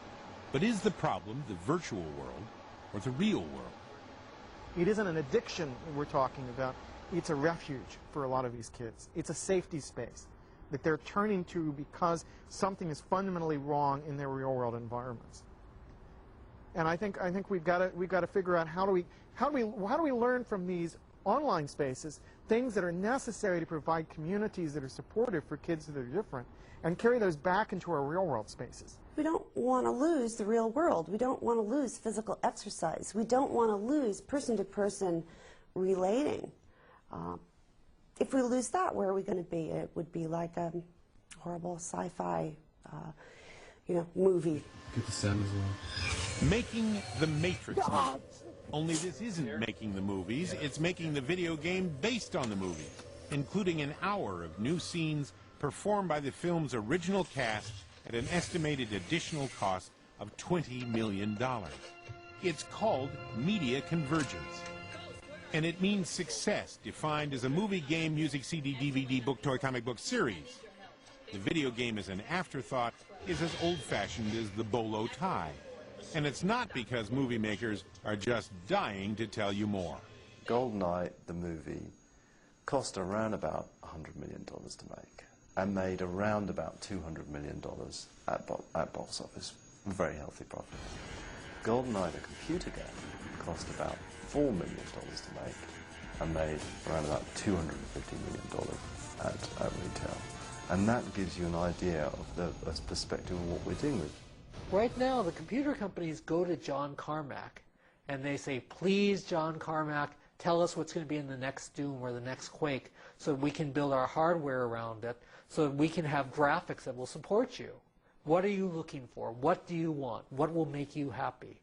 But is the problem the virtual world or the real world? It isn't an addiction we're talking about. It's a refuge for a lot of these kids. It's a safety space that they're turning to because something is fundamentally wrong in their real-world environments. And I think we've got to figure out how do we learn from these online spaces things that are necessary to provide communities that are supportive for kids that are different, and carry those back into our real-world spaces. We don't want to lose the real world. We don't want to lose physical exercise. We don't want to lose person-to-person relating. If we lose that, where are we going to be? It would be like a horrible sci-fi, movie. Get the sound as well. Making the Matrix. Only this isn't making the movies, it's making the video game based on the movies, including an hour of new scenes performed by the film's original cast at an estimated additional cost of $20 million. It's called media convergence. And it means success defined as a movie, game, music, CD, DVD, book, toy, comic book series. The video game as an afterthought is as old-fashioned as the bolo tie. And it's not because movie makers are just dying to tell you more. GoldenEye, the movie, cost around about $100 million to make and made around about $200 million at box office. Very healthy profit. GoldenEye, the computer game, cost about $4 million to make and made around about $250 million at retail. And that gives you an idea of the perspective of what we're dealing with. Right now, the computer companies go to John Carmack and they say, please, John Carmack, tell us what's going to be in the next Doom or the next Quake so we can build our hardware around it, so that we can have graphics that will support you. What are you looking for? What do you want? What will make you happy?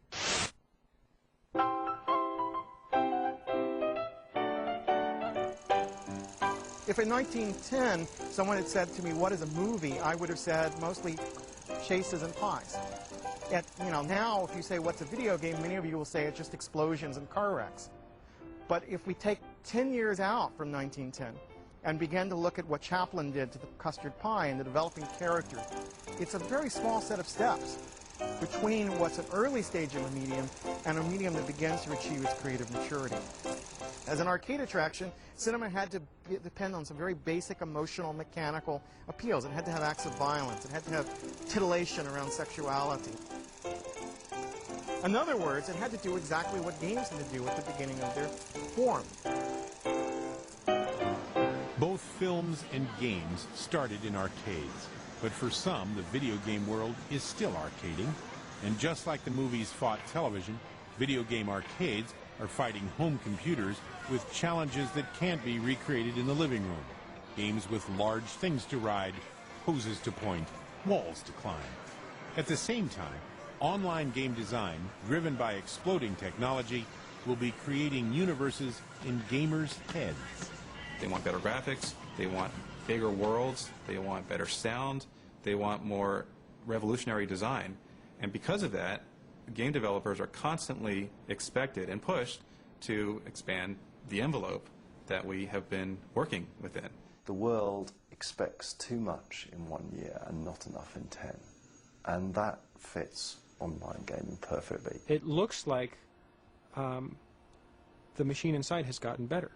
If in 1910 someone had said to me, what is a movie, I would have said mostly chases and pies. Now if you say what's a video game, many of you will say it's just explosions and car wrecks. But if we take 10 years out from 1910 and begin to look at what Chaplin did to the custard pie and the developing character, it's a very small set of steps between what's an early stage of a medium and a medium that begins to achieve its creative maturity. As an arcade attraction, cinema had to depend on some very basic emotional, mechanical appeals. It had to have acts of violence. It had to have titillation around sexuality. In other words, it had to do exactly what games had to do at the beginning of their form. Both films and games started in arcades, but for some, the video game world is still arcading. And just like the movies fought television, video game arcades are fighting home computers with challenges that can't be recreated in the living room. Games with large things to ride, hoses to point, walls to climb. At the same time, online game design, driven by exploding technology, will be creating universes in gamers' heads. They want better graphics, they want bigger worlds, they want better sound, they want more revolutionary design. And because of that, game developers are constantly expected and pushed to expand the envelope that we have been working within. The world expects too much in 1 year and not enough in 10. And that fits online gaming perfectly. It looks like the machine inside has gotten better.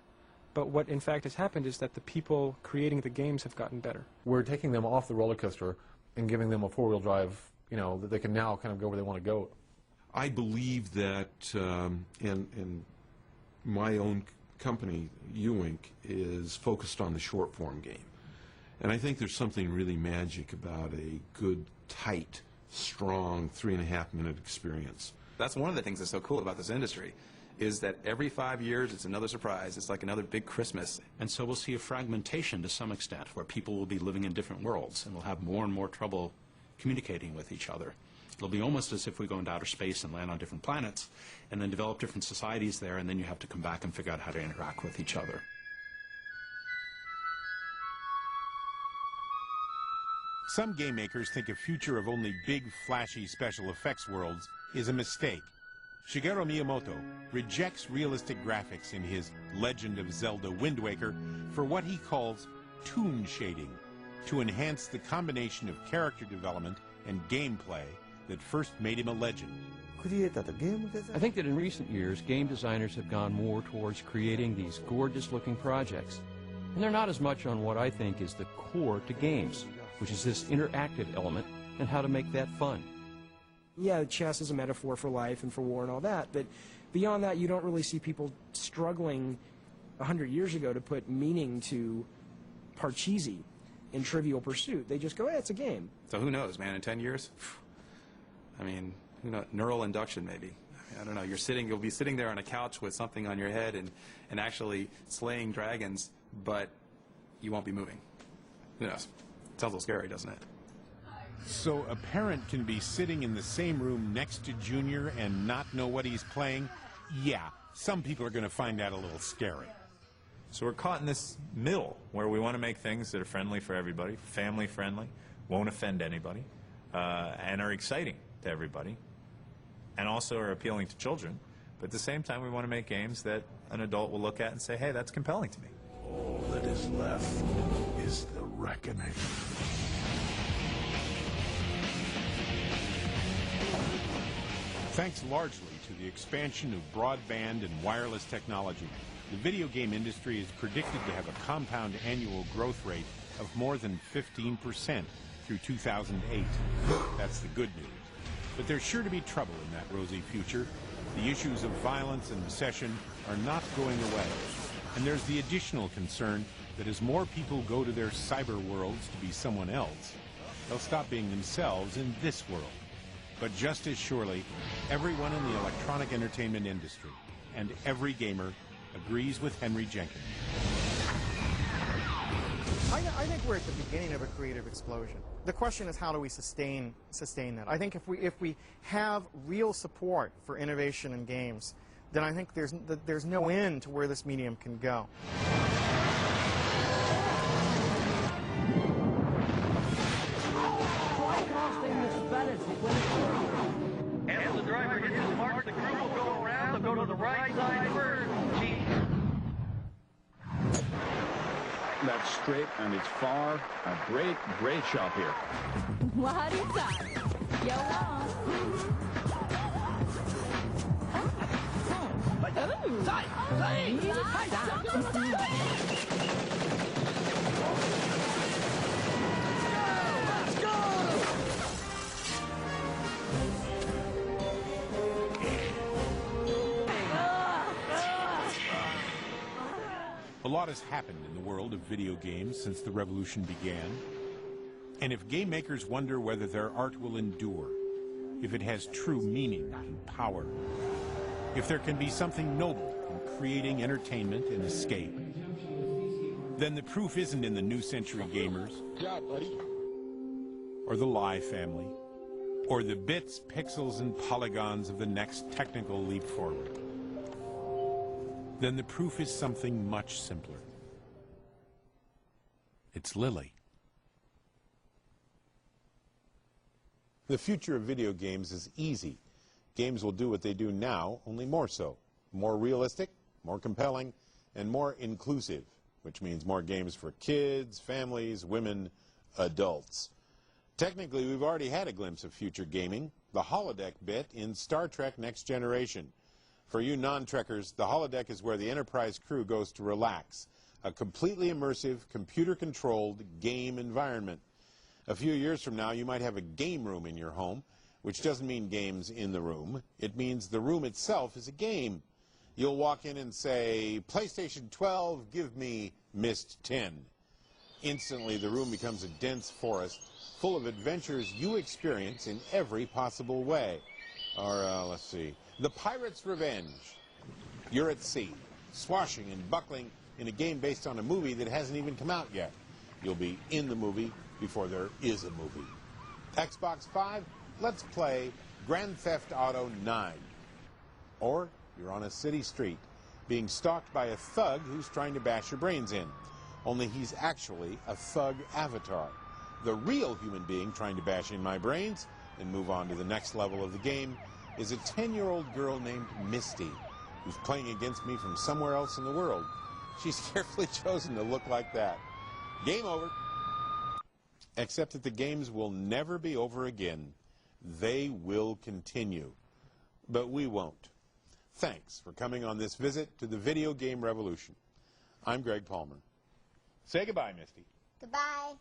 But what in fact has happened is that the people creating the games have gotten better. We're taking them off the roller coaster and giving them a four-wheel drive, that they can now kind of go where they want to go. I believe that in my own company, Ewink, is focused on the short-form game. And I think there's something really magic about a good, tight, strong 3.5-minute experience. That's one of the things that's so cool about this industry, is that every 5 years it's another surprise. It's like another big Christmas. And so we'll see a fragmentation to some extent, where people will be living in different worlds and will have more and more trouble communicating with each other. It'll be almost as if we go into outer space and land on different planets and then develop different societies there, and then you have to come back and figure out how to interact with each other. Some game makers think a future of only big, flashy special effects worlds is a mistake. Shigeru Miyamoto rejects realistic graphics in his Legend of Zelda Wind Waker for what he calls toon shading, to enhance the combination of character development and gameplay that first made him a legend. I think that in recent years, game designers have gone more towards creating these gorgeous-looking projects. And they're not as much on what I think is the core to games, which is this interactive element and how to make that fun. Yeah, chess is a metaphor for life and for war and all that, but beyond that, you don't really see people struggling 100 years ago to put meaning to Parcheesi in Trivial Pursuit. They just go, hey, it's a game. So who knows, man, in 10 years? I mean, who knows? Neural induction, maybe. I don't know. You'll be sitting there on a couch with something on your head and actually slaying dragons, but you won't be moving. Who knows? Sounds a little scary, doesn't it? So a parent can be sitting in the same room next to Junior and not know what he's playing? Yeah, some people are going to find that a little scary. So we're caught in this middle where we want to make things that are friendly for everybody, family friendly, won't offend anybody, and are exciting to everybody, and also are appealing to children. But at the same time, we want to make games that an adult will look at and say, hey, that's compelling to me. All that is left is the reckoning. Thanks largely to the expansion of broadband and wireless technology, the video game industry is predicted to have a compound annual growth rate of more than 15% through 2008. That's the good news. But there's sure to be trouble in that rosy future. The issues of violence and recession are not going away. And there's the additional concern that as more people go to their cyber worlds to be someone else, they'll stop being themselves in this world. But just as surely, everyone in the electronic entertainment industry and every gamer agrees with Henry Jenkins. I think we're at the beginning of a creative explosion. The question is, how do we sustain that? I think if we have real support for innovation in games, then I think there's no end to where this medium can go. As the driver hits his mark, the crew will go around. They'll go to the right side first. That's straight and it's far. A great shot here. What is that? A lot has happened in the world of video games since the revolution began. And if game makers wonder whether their art will endure, if it has true meaning and power, if there can be something noble in creating entertainment and escape, then the proof isn't in the new century gamers, or the Lie family, or the bits, pixels, and polygons of the next technical leap forward. Then the proof is something much simpler. It's Lily. The future of video games is easy. Games will do what they do now, only more so. More realistic, more compelling, and more inclusive, which means more games for kids, families, women, adults. Technically, we've already had a glimpse of future gaming, the holodeck bit in Star Trek Next Generation. For you non-trekkers, the holodeck is where the Enterprise crew goes to relax, a completely immersive, computer-controlled game environment. A few years from now, you might have a game room in your home, which doesn't mean games in the room. It means the room itself is a game. You'll walk in and say, PlayStation 12, give me Myst 10. Instantly, the room becomes a dense forest full of adventures you experience in every possible way. Or, let's see, The Pirate's Revenge. You're at sea, swashing and buckling in a game based on a movie that hasn't even come out yet. You'll be in the movie before there is a movie. Xbox 5, let's play Grand Theft Auto 9. Or you're on a city street being stalked by a thug who's trying to bash your brains in. Only he's actually a thug avatar. The real human being trying to bash in my brains and move on to the next level of the game is a 10-year-old girl named Misty, who's playing against me from somewhere else in the world. She's carefully chosen to look like that. Game over. Except that the games will never be over again. They will continue. But we won't. Thanks for coming on this visit to the video game revolution. I'm Greg Palmer. Say goodbye, Misty. Goodbye.